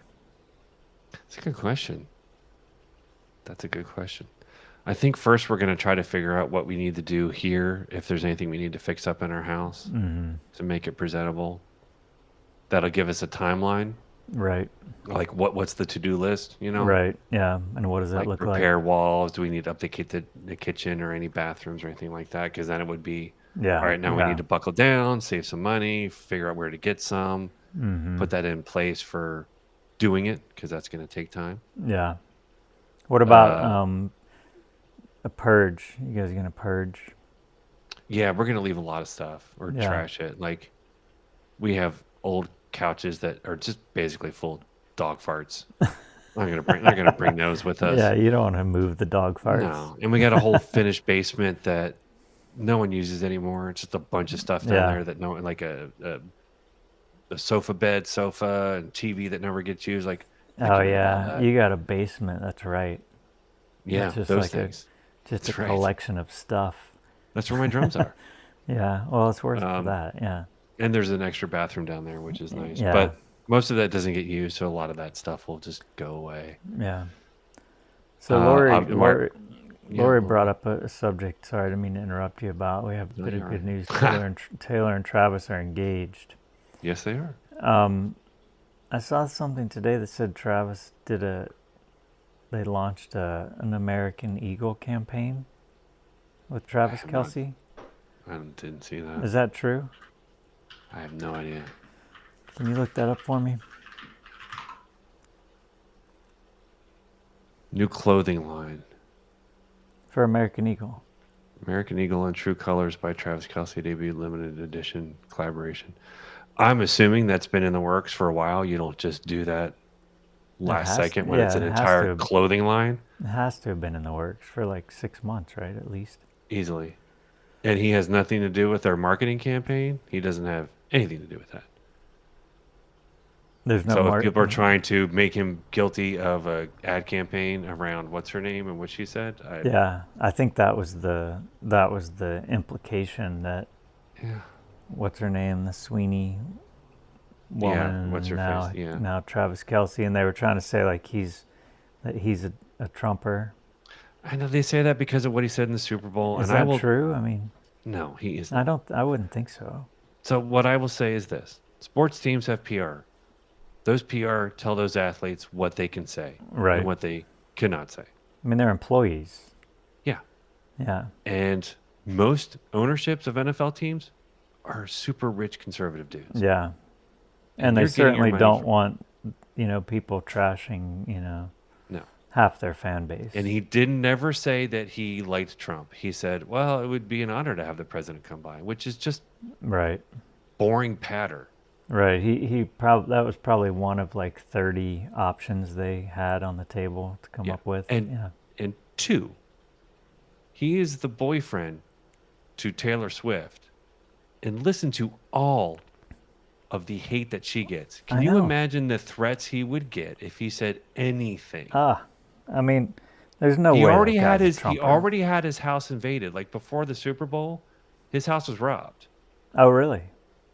That's a good question. That's a good question. I think first we're going to try to figure out what we need to do here, if there's anything we need to fix up in our house to make it presentable. That'll give us a timeline. Right. Like what's the to-do list, you know? Right. Yeah. And what does that Like look like? repair walls. Do we need to update the kitchen or any bathrooms or anything like that? Because then it would be, Yeah. all right, now we yeah. need to buckle down, save some money, figure out where to get some, Mm-hmm. put that in place for doing it, because that's going to take time. Yeah. What about Uh, a purge? You guys gonna purge? Yeah, we're going to leave a lot of stuff or Yeah. trash it. Like we have old couches that are just basically full of dog farts. Not gonna bring those with us. Yeah. You don't want to move the dog farts. No. And we got a whole finished basement that no one uses anymore. It's just a bunch of stuff down Yeah. there that like a sofa and TV that never gets used. Like I Oh can rid of all yeah. that. You got a basement. That's right. Yeah, That's just those like things. just That's a right. collection of stuff. That's where my drums are. Yeah. Well, it's worth it for Um, that. Yeah. and there's an extra bathroom down there, which is nice. Yeah. But most of that doesn't get used, so a lot of that stuff will just go away. Yeah. So Yeah, Lori well, brought up a subject. Sorry, I didn't mean to interrupt you about. We have a no, bit you're of all good right. news. Taylor and Travis are engaged. Yes, they are. I saw something today that said Travis they launched an American Eagle campaign with Travis have not- Kelsey. I didn't see that. Is that true? I have no idea. Can you look that up for me? New clothing line. For American Eagle. American Eagle in True Colors by Travis Kelsey debut limited edition collaboration. I'm assuming that's been in the works for a while. You don't just do that last second when it's an it has entire to. clothing line It has to have been in the works for like 6 months, right? At least. easily. And he has nothing to do with their marketing campaign. He doesn't have anything to do with that. There's no So if people are trying to make him guilty of a ad campaign around what's her name and what she said, Yeah, I think that was the implication that yeah. what's her name, the Sweeney Yeah, woman, what's her now face? Yeah. now Travis Kelsey, and they were trying to say like he's a Trumper. I know they say that because of what he said in the Super Bowl, Is and I that will. true? I mean, No, he is. I wouldn't think so. So what I will say is this: sports teams have PR. Those PR tell those athletes what they can say Right. and what they cannot say. I mean, they're employees. Yeah. Yeah. And most ownerships of NFL teams are super rich conservative dudes. Yeah. And And they you're getting your certainly money don't from- want, people trashing, No. half their fan base. And he didn't never say that he liked Trump. He said, well, it would be an honor to have the president come by, which is just Right. boring patter. Right. He probably that was probably one of like 30 options they had on the table to come Yeah. up with. And yeah. and two, he is the boyfriend to Taylor Swift. And listen to all of the hate that she gets. Can I you know. imagine the threats he would get if he said anything? I mean, There's no He way that already had guy's a he Trumper. already had his house invaded. Like before the Super Bowl, his house was robbed. Oh, really?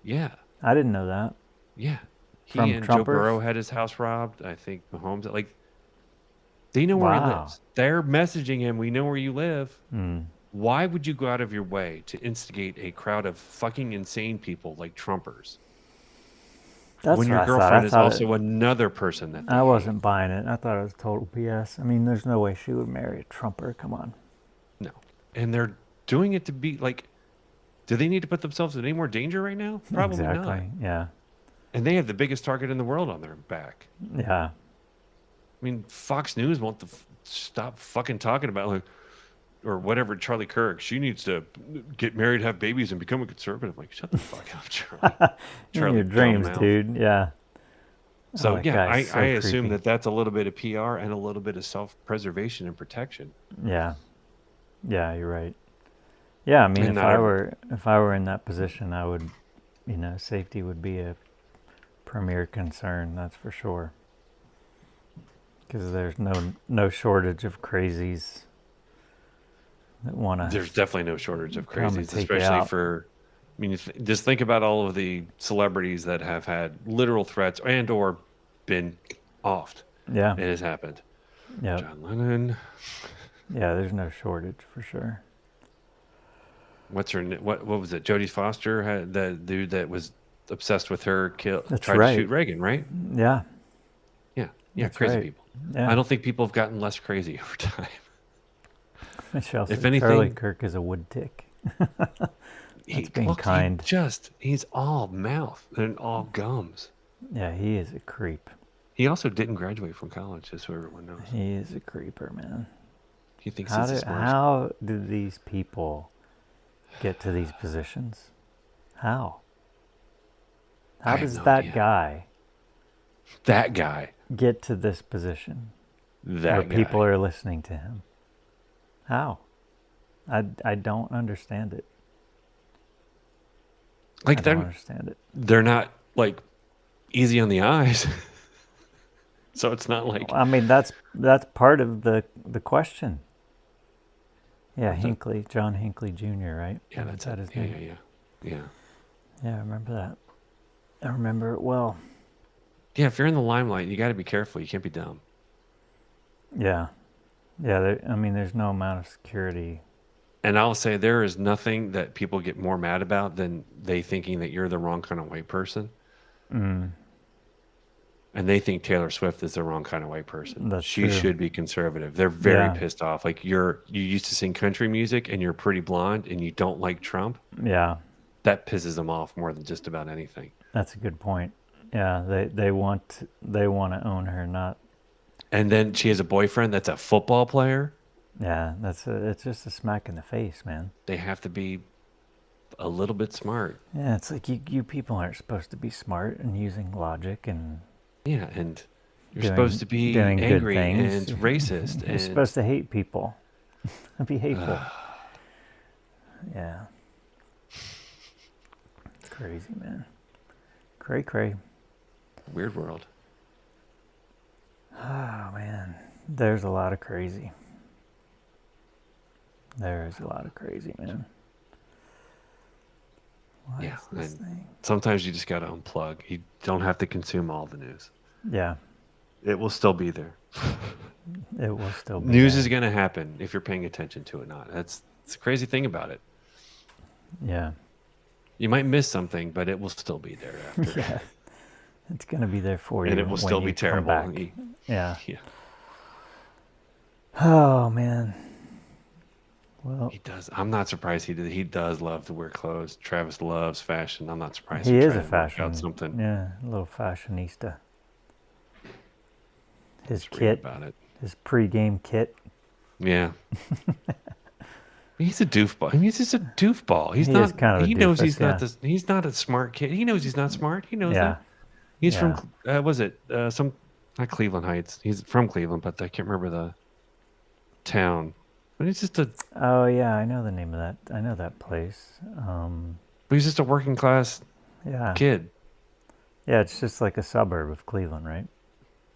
Yeah. I didn't know that. Yeah. He From and Joe Trumpers? Burrow had his house robbed. I think Mahomes, like, they know where he Wow. lives. They're messaging him, we know where you live. Mm. Why would you go out of your way to instigate a crowd of fucking insane people like Trumpers That's when what your I thought. I girlfriend is thought it, also another person that they I hate? wasn't buying it. I thought it was total BS. I mean, there's no way she would marry a Trumper. Come on. No. And they're doing it to be like, do they need to put themselves in any more danger right now? Probably not. Exactly. Yeah. And they have the biggest target in the world on their back. Yeah. I mean, Fox News won't stop fucking talking about, like, or whatever, Charlie Kirk. She needs to get married, have babies, and become a conservative. Like, shut the fuck up, Charlie. In Charlie, your dreams, dumb mouth. dude. Yeah. So that yeah, guy's so I assume creepy. that's a little bit of PR and a little bit of self-preservation and protection. Yeah. Yeah, you're right. Yeah, I mean, And if I were in that position, I would, safety would be a premier concern. That's for sure. Because there's no shortage of crazies that want to. There's definitely no shortage of Come and crazies, take you especially out. for. I mean, just think about all of the celebrities that have had literal threats and/or been offed. Yeah. It has happened. Yeah. John Lennon. Yeah. There's no shortage for sure. What's her? What was it? Jodie Foster had the dude that was obsessed with her. That's Tried right. to shoot Reagan, right? Yeah. Yeah. That's Crazy right. people. Yeah. I don't think people have gotten less crazy over time. Michelle If said anything, Charlie Kirk is a wood tick. That's being kind. He's all mouth and all gums. Yeah, he is a creep. He also didn't graduate from college, just so everyone knows. He is a creeper, man. He thinks he's the smartest. How do these people get to these positions? How? How does that guy get to this position where people are listening to him? How? I don't understand it. Like, I don't understand it. They're not, like, easy on the eyes. So it's not like... I mean, that's part of the question. Yeah, Hinckley, John Hinckley Jr., right? Yeah, that's his name. Yeah. Yeah, I remember that. I remember it well. Yeah, if you're in the limelight, you got to be careful. You can't be dumb. Yeah. Yeah, I mean, there's no amount of security. And I'll say there is nothing that people get more mad about than they thinking that you're the wrong kind of white person. Mm. And they think Taylor Swift is the wrong kind of white person. That's she true. should be conservative. They're very pissed off. Like, you used to sing country music and you're pretty blonde and you don't like Trump. Yeah. That pisses them off more than just about anything. That's a good point. Yeah, they want to own her, not. And then she has a boyfriend that's a football player. Yeah, it's just a smack in the face, man. They have to be a little bit smart. Yeah, it's like you people aren't supposed to be smart and using logic and. Yeah, and you're supposed to be angry and racist. You're supposed to hate people. Be hateful. Yeah. It's crazy, man. Cray. Weird world. Oh, man. There's a lot of crazy. There is a lot of crazy, man. What is this thing? Sometimes you just got to unplug. You don't have to consume all the news. Yeah. It will still be there. It will still be News there. is going to happen if you're paying attention to it or not. That's the crazy thing about it. Yeah. You might miss something, but it will still be there after. Yeah. It's going to be there for you. And it will still be terrible. Yeah. Yeah. Oh, man. Well, he does. I'm not surprised he does love to wear clothes. Travis loves fashion. I'm not surprised he is trying a to work fashion. out something. Yeah, a little fashionista. His Let's read kit, about it. his pre-game kit. Yeah. He's a doofball. I mean, he's just a doofball. He's He not. is kind of a he knows doofus, he's not this. He's not a smart kid. He knows he's not smart. He knows that. He's from. Was it some? Not Cleveland Heights. He's from Cleveland, but I can't remember the town. But he's just a. Oh yeah, I know the name of that. I know that place. But he's just a working class kid. Yeah, it's just like a suburb of Cleveland, right?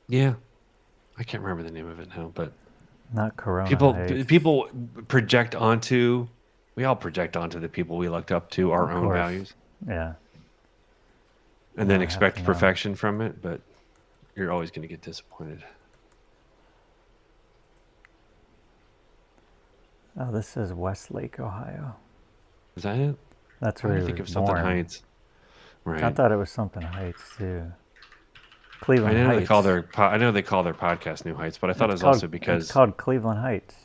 Yeah. I can't remember the name of it now, but Not Corona People Heights. people project onto. We all project onto the people we looked up to our Of own course. values, Yeah. and You then don't have to expect know. perfection from it. But you're always going to get disappointed. Oh, this says Westlake, Ohio. Is that it? That's I where he think was of something born. Heights. I Right. thought it was something Heights too. I Cleveland know Heights. I know they call their podcast New Heights, but I thought it was It's also because called Cleveland Heights.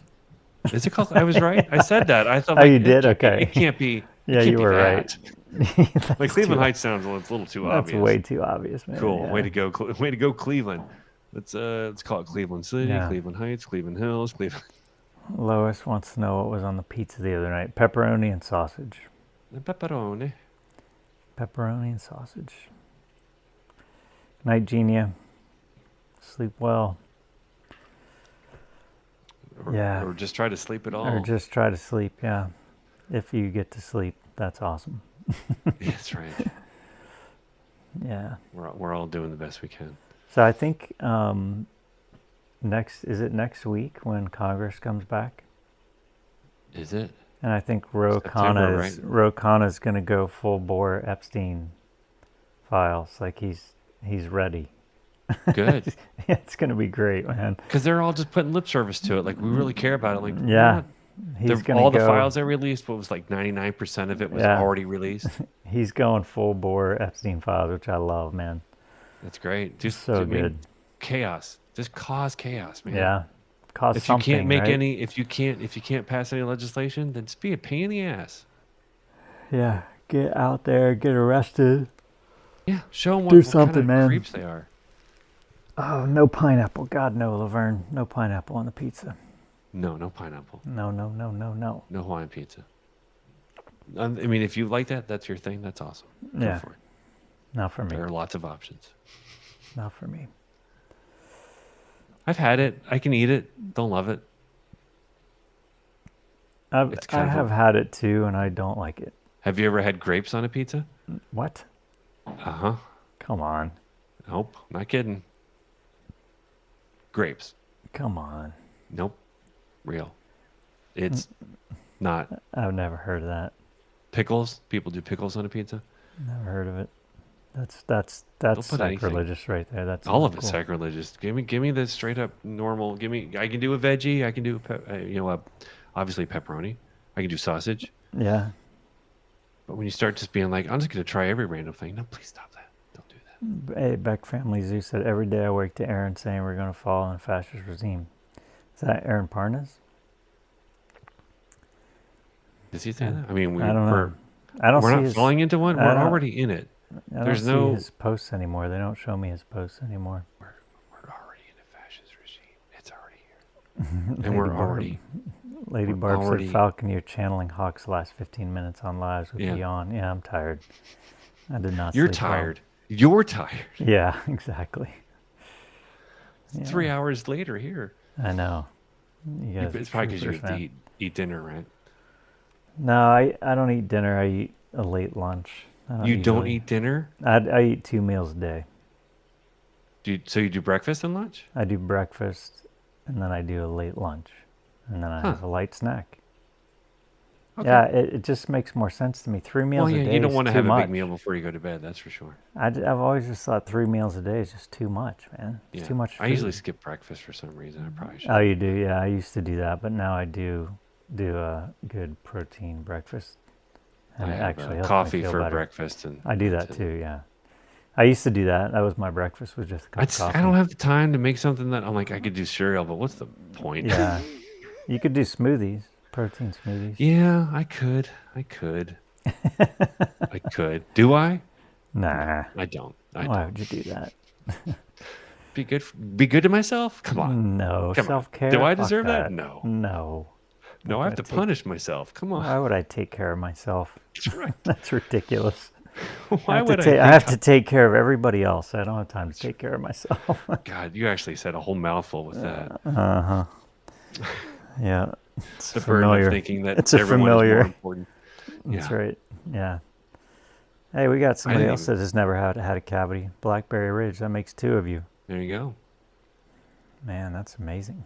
is it called? I was right. I said that. I thought Oh, like you did? it Okay. can't be. Yeah, It can't you be were that. right. Like That's Cleveland too. Heights sounds a little too That's obvious. way too obvious, man. Cool. Yeah. Way to go. Way to go, Cleveland. Let's call it Cleveland City, Yeah. Cleveland Heights, Cleveland Hills, Cleveland. Lois wants to know what was on the pizza the other night. Pepperoni and sausage. The pepperoni. Pepperoni and sausage. Night, Genia. Sleep well. Yeah. Or just try to sleep it all. Or just try to sleep, yeah. If you get to sleep, that's awesome. That's right. Yeah. We're all doing the best we can. So I think next week when Congress comes back? Is it? And I think Ro September, Khanna is going to go full bore Epstein files. Like he's ready. Good. It's going to be great, man. Because they're all just putting lip service to it. Like we really care about it. Like Yeah. you know He's going all to the go. files they released, what was like 99% of it was Yeah. already released. He's going full bore Epstein files, which I love, man. That's great. Just So good. Chaos. Just cause chaos, man. Yeah. Cause If something, you can't make right? any, if you can't pass any legislation, then just be a pain in the ass. Yeah. Get out there, get arrested. Yeah, show them Do what something, kind of man. creeps they are. Oh, no pineapple. God, no, Laverne. No pineapple on the pizza. No pineapple. No. No Hawaiian pizza. I mean, if you like that, that's your thing. That's awesome. Go Yeah. for it. Not for me. There are lots of options. Not for me. I've had it. I can eat it. Don't love it. I It's kind of have had it too, and I don't like it. Have you ever had grapes on a pizza? What? Uh-huh. Come on. Nope. Not kidding. Grapes. Come on. Nope. Real. It's not. I've never heard of that. Pickles. People do pickles on a pizza. Never heard of it. That's put anything. sacrilegious right there. That's All not of it's cool. sacrilegious. Give me the straight up normal. I can do a veggie. I can do obviously pepperoni. I can do sausage. Yeah. But when you start just being like, I'm just going to try every random thing. No, please stop that. Don't do that. Hey, Beck Family Zoo said every day I wake to Aaron saying we're going to fall in a fascist regime. Is that Aaron Parnas? Does he say that? I mean, I don't know. We're we're not falling into one. We're already in it. I There's don't see no. his posts anymore. They don't show me his posts anymore. We're already in a fascist regime. It's already here. And we're already. Lady we're Barb already- said, Falcon, you're channeling Hawk's last 15 minutes on lives with Yeah. Yawn. Yeah, I'm tired. I did not You're sleep well. tired. You're tired. Yeah, exactly. Yeah. 3 hours later here. I know. You guys It's are probably because you troopers, have to man. eat dinner, right? No, I don't eat dinner. I eat a late lunch. You don't eat dinner? I eat 2 meals a day. So you do breakfast and lunch? I do breakfast, and then I do a late lunch, and then I have a light snack. Okay. Yeah, it just makes more sense to me. 3 meals Well, yeah, a day you don't is want to too have much. a big meal before you go to bed. That's for sure. I've always just thought 3 meals a day is just too much, man. It's Yeah. too much food. I usually skip breakfast for some reason. I probably should. Oh, you do? Yeah, I used to do that, but now I do a good protein breakfast. I And it have actually helps me coffee feel for better. breakfast, and I do that that's it. too, yeah. I used to do that. That was my breakfast, was just a cup of coffee. I don't have the time to make something that I'm like, I could do cereal, but what's the point? Yeah. You could do smoothies, protein smoothies. Yeah, I could. I could. Do I? Nah. I don't. Why would you do that? Be good to myself? Come on. No. Come on. Self-care? Do I Fuck deserve that? No. No. No, I have to gonna take- punish myself. Come on. Why would I take care of myself? That's right. That's ridiculous. Why would I have to take care of everybody else. I don't have time to take care of myself. God, you actually said a whole mouthful with that. Uh-huh. Yeah. It's The burden familiar. of thinking that It's a everyone is familiar. more important. That's Yeah. right. Yeah. Hey, we got somebody didn't else that has never had a cavity. Blackberry Ridge. That makes 2 of you. There you go. Man, that's amazing.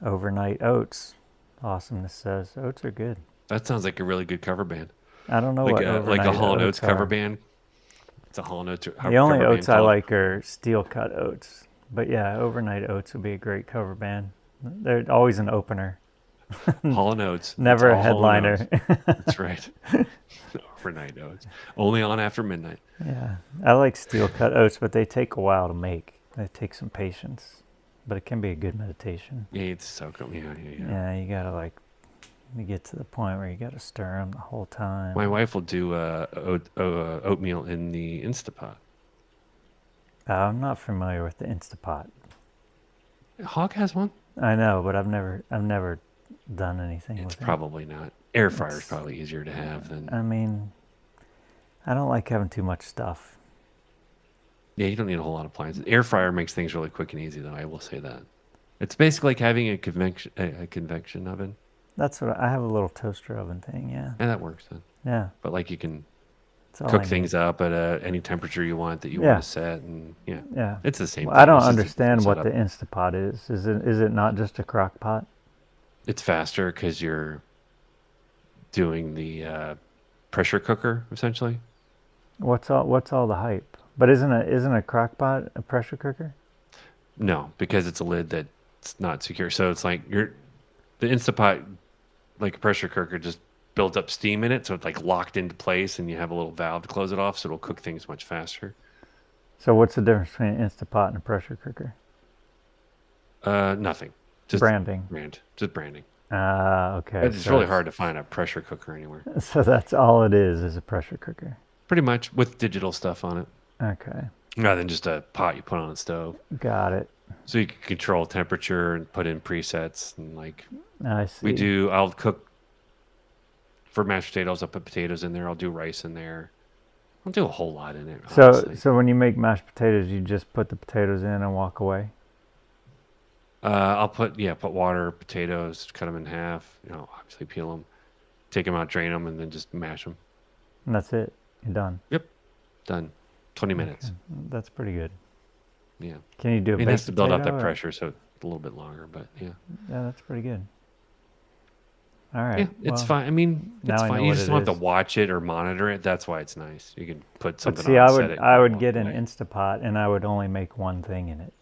Overnight oats. Awesomeness says oats are good. That sounds like a really good cover band. I don't know Like what a overnight Hall and Oates oats cover are. band. It's a Hall and Oates The only cover band oats I called. like are steel cut oats. But yeah, overnight oats would be a great cover band. They're always an opener, Hall and Oates. never It's a all Hall and Oates. headliner. That's right. Overnight Oates. Only on after midnight. Yeah, I like steel cut oats, but they take a while to make. They take some patience, but it can be a good meditation. Yeah, it's so cool. Yeah. Yeah, you gotta like, you get to the point where you gotta stir them the whole time. My wife will do oatmeal in the Instapot. I'm not familiar with the Instapot. Hog has one. I know, but I've never done anything It's with it. probably not. Air fryer is probably easier to have than. I mean, I don't like having too much stuff. Yeah, you don't need a whole lot of appliances. Air fryer makes things really quick and easy, though. I will say that. It's basically like having a convection oven, That's what I have, a little toaster oven thing. Yeah, and that works then. yeah. But like you can That's all I cook need. things up at any temperature you want that you Yeah. want to set, and yeah, Yeah. it's the same Well, thing. I don't It's just a understand different what the setup. Instapot is. Is it not just a crock pot? It's faster because you're doing the pressure cooker essentially. What's all the hype? But isn't a crock pot a pressure cooker? No, because it's a lid that's not secure. So it's like the Instapot, like a pressure cooker, just builds up steam in it, so it's like locked into place, and you have a little valve to close it off, so it'll cook things much faster. So what's the difference between an Instapot and a pressure cooker? Nothing. Just Branding. Just branding. Okay. It's really hard to find a pressure cooker anywhere. So that's all it is a pressure cooker. Pretty much with digital stuff on it, Okay. rather than just a pot you put on a stove. Got it. So you can control temperature and put in presets and like I see. I'll cook for mashed potatoes. I'll put potatoes in there. I'll do rice in there. I'll do a whole lot in it. So Honestly. so when you make mashed potatoes, you just put the potatoes in and walk away? I'll put water, potatoes, cut them in half. Obviously peel them, take them out, drain them, and then just mash them. And that's it. You're done. Yep, done. 20 minutes. Okay. That's pretty good. Yeah, Can you do a it has baked to build up potato, that or- pressure, so it's a little bit longer. But yeah, Yeah, that's pretty good. All right. yeah, it's well, fine. I mean, now it's I fine. know You what just it don't have is. to watch it or monitor it. That's why it's nice. You can put But something see, on, I set would it, I and would walk get an away. Instapot, and I would only make one thing in it,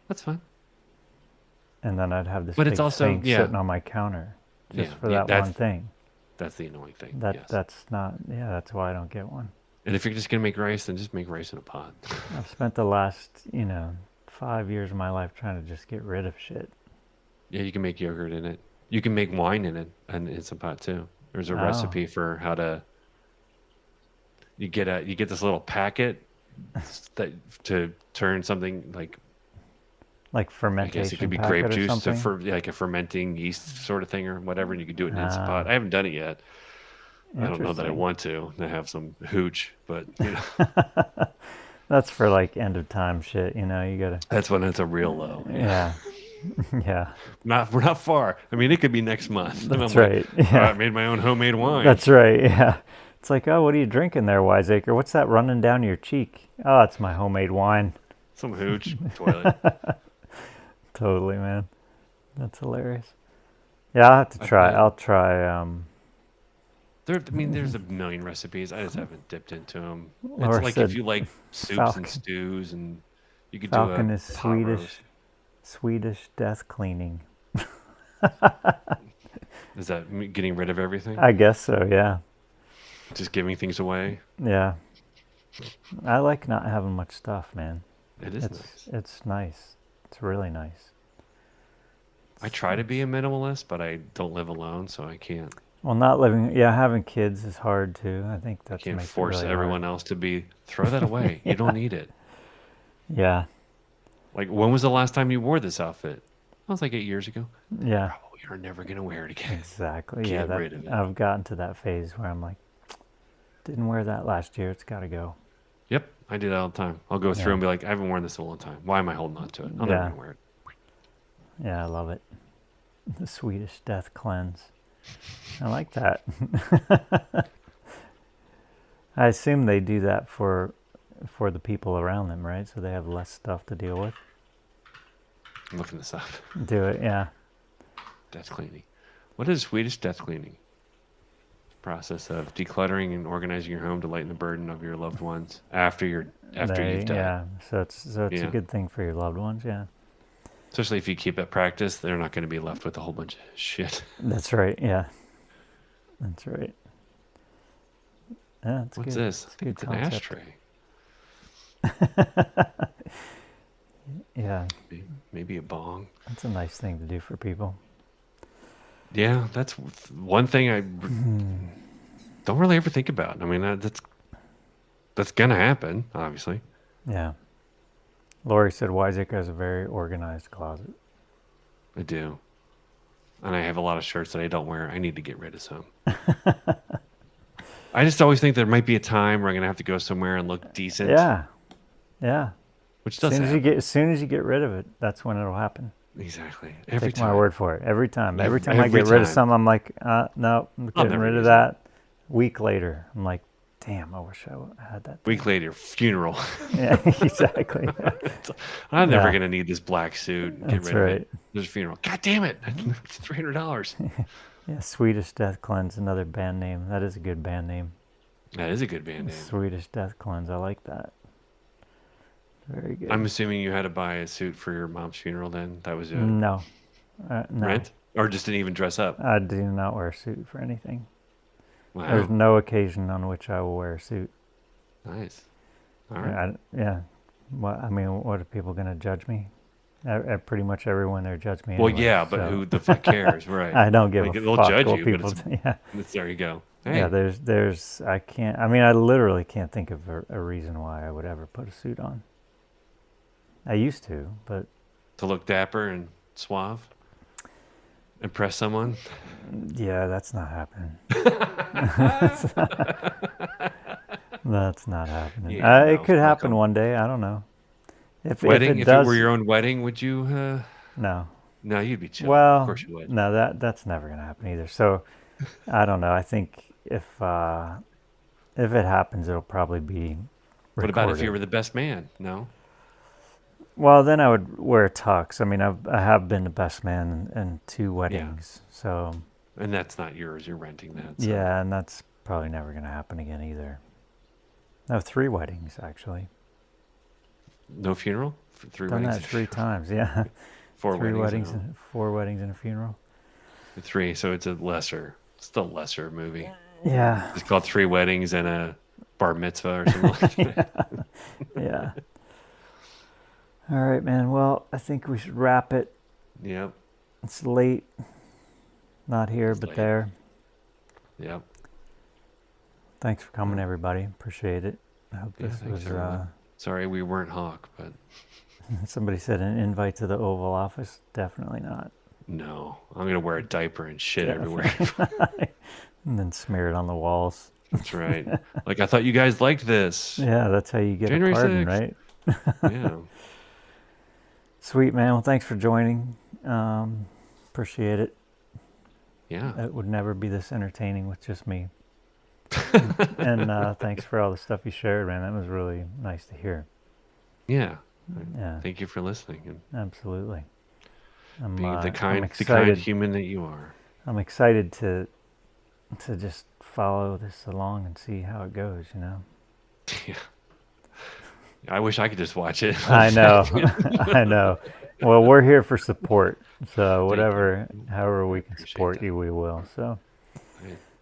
That's fine. and then I'd have this But big it's also thing sitting on my counter just Yeah, for yeah, that that's one thing. that's the annoying thing. Yes. That's not. Yeah, that's why I don't get one. And if you're just gonna make rice, then just make rice in a pot. I've spent the last 5 years of my life trying to just get rid of shit. Yeah, you can make yogurt in it. You can make wine in it, and it's a pot too. There's a Oh. recipe for how to. You get this little packet that to turn something like Like I fermentation guess it could be packet grape or juice to something. like a fermenting yeast sort of thing or whatever, and you could do it in an Instant Ah, Pot. I haven't done it yet. I don't know that I interesting. want to have some hooch, but That's for like end of time shit. You gotta. that's when it's a real low. Yeah. Yeah. We're not far. I mean, it could be next month. And That's I'm like, right. "Oh, Yeah. I made my own homemade wine. That's right. Yeah. It's like, oh, what are you drinking there, Wiseacre? What's that running down your cheek? Oh, it's my homemade wine. Some hooch, toilet. Totally, man. That's hilarious. Yeah, I'll have to I try. bet. I'll try. There's a million recipes. I just haven't dipped into them. It's Laura like if said you like soups Falcon. and stews, and you could Falcon do a is pot roast. Swedish death cleaning. Is that getting rid of everything? I guess so. Yeah. Just giving things away? Yeah. I like not having much stuff, man. It is It's nice. it's nice. It's really nice. I try to be a minimalist, but I don't live alone, so I can't. Well, not living. Yeah, having kids is hard too. I think I that can't makes it force really everyone hard. else to be. Throw that away. You don't need it. Yeah. Like, when was the last time you wore this outfit? That was like 8 years ago. Yeah. Oh, you're never gonna wear it again. Exactly. Yeah. Get rid of it. I've gotten to that phase where I'm like, didn't wear that last year. It's got to go. Yep, I do that all the time. I'll go through Yeah. and be like, I haven't worn this in a long time. Why am I holding on to it? I'm Yeah. never gonna wear it. Yeah, I love it. The Swedish death cleanse. I like that. I assume they do that for the people around them, right? So they have less stuff to deal with. I'm looking this up. Do it, yeah. death cleaning. What is Swedish death cleaning? Process of decluttering and organizing your home to lighten the burden of your loved ones after you've died. Yeah, so it's a Yeah. good thing for your loved ones. Yeah, Especially if you keep that practice, they're not going to be left with a whole bunch of shit. that's right. Yeah, that's right. Yeah, it's What's good. this? I It's a think good it's an concept. ashtray. Yeah, Maybe a bong. that's a nice thing to do for people. Yeah, that's one thing I don't really ever think about. I mean, that's gonna happen, obviously. Yeah. Lori said Wiseacre has a very organized closet. I do, and I have a lot of shirts that I don't wear. I need to get rid of some. I just always think there might be a time where I'm gonna have to go somewhere and look decent. Yeah, yeah. Which does happen. As soon as you get rid of it, that's when it'll happen. Exactly. Take my word for it. Every time I Every get rid of time. something, I'm like, no, I'm I'll getting never rid of use it. that. Week later, I'm like, damn, I wish I had that. Week later, funeral. Yeah, exactly. I'm never Yeah. gonna need this black suit. Get That's rid of right. it. There's a funeral. God damn it! It's $300. Yeah, Swedish Death Cleanse, another band name. That is a good band name. That is a good band name. Swedish Death Cleanse. I like that. Very good. I'm assuming you had to buy a suit for your mom's funeral. Then that was a No. No. rent, or just didn't even dress up. I do not wear a suit for anything. Wow, There's no occasion on which I will wear a suit. nice. All right. Yeah. What are people going to judge me? Pretty much everyone there judge me. Well, anyway, yeah, but so. who the fuck cares, right? I don't give Like, a they'll fuck judge what you, people but yeah. there you go. Hey, Yeah, there's I can't. I mean, I literally can't think of a reason why I would ever put a suit on. I used to, but to look dapper and suave, impress someone. yeah, that's not happening. That's not happening. Yeah, It no, could fuck happen 'em. one day. I don't know. If Wedding? it If does, it were your own wedding, would you? no. No, you'd be chill. Well, Of course you would. no, that's never gonna happen either. So, I don't know. I think if it happens, it'll probably be What about if you recorded. were the best man? No. Well, then I would wear a tux. I mean, I have been the best man in 2 weddings. So, And that's not yours. You're renting that. So. yeah, and that's probably never going to happen again either. No, 3 weddings, actually. No funeral? 3 Done weddings? that 3 times, yeah. 4 3 weddings. weddings, and 4 weddings and a funeral. 3, so it's still lesser movie. Yeah, It's called 3 weddings and a bar mitzvah or something like that. yeah. All right, man. Well, I think we should wrap it. Yep. It's late. Not here, It's but late. there. Yep. Thanks for coming, everybody. Appreciate it. I hope Yeah, this thanks, was. everyone. Sorry we weren't Hawk, but Somebody said an invite to the Oval Office. Definitely not. no. I'm going to wear a diaper and shit everywhere. And then smear it on the walls. That's right. Like, I thought you guys liked this. Yeah, that's how you get January a pardon, 6th. right? Yeah. Sweet, man. Well, thanks for joining. Appreciate it. Yeah. It would never be this entertaining with just me. And thanks for all the stuff you shared, man. That was really nice to hear. Yeah. Yeah, Thank you for listening and absolutely. I'm, being the I'm kind excited. human that you are. I'm excited to just follow this along and see how it goes. You know. Yeah. I wish I could just watch it. I know. I know. Well, we're here for support. So however we can Appreciate support that. you, we will. So,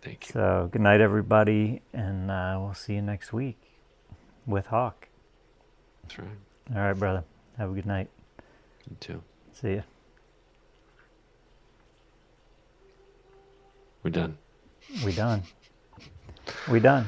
Thank you. so good night, everybody, and we'll see you next week with Hawk. That's right. All right, brother. Have a good night. You too. See ya. We're done. We done. We done.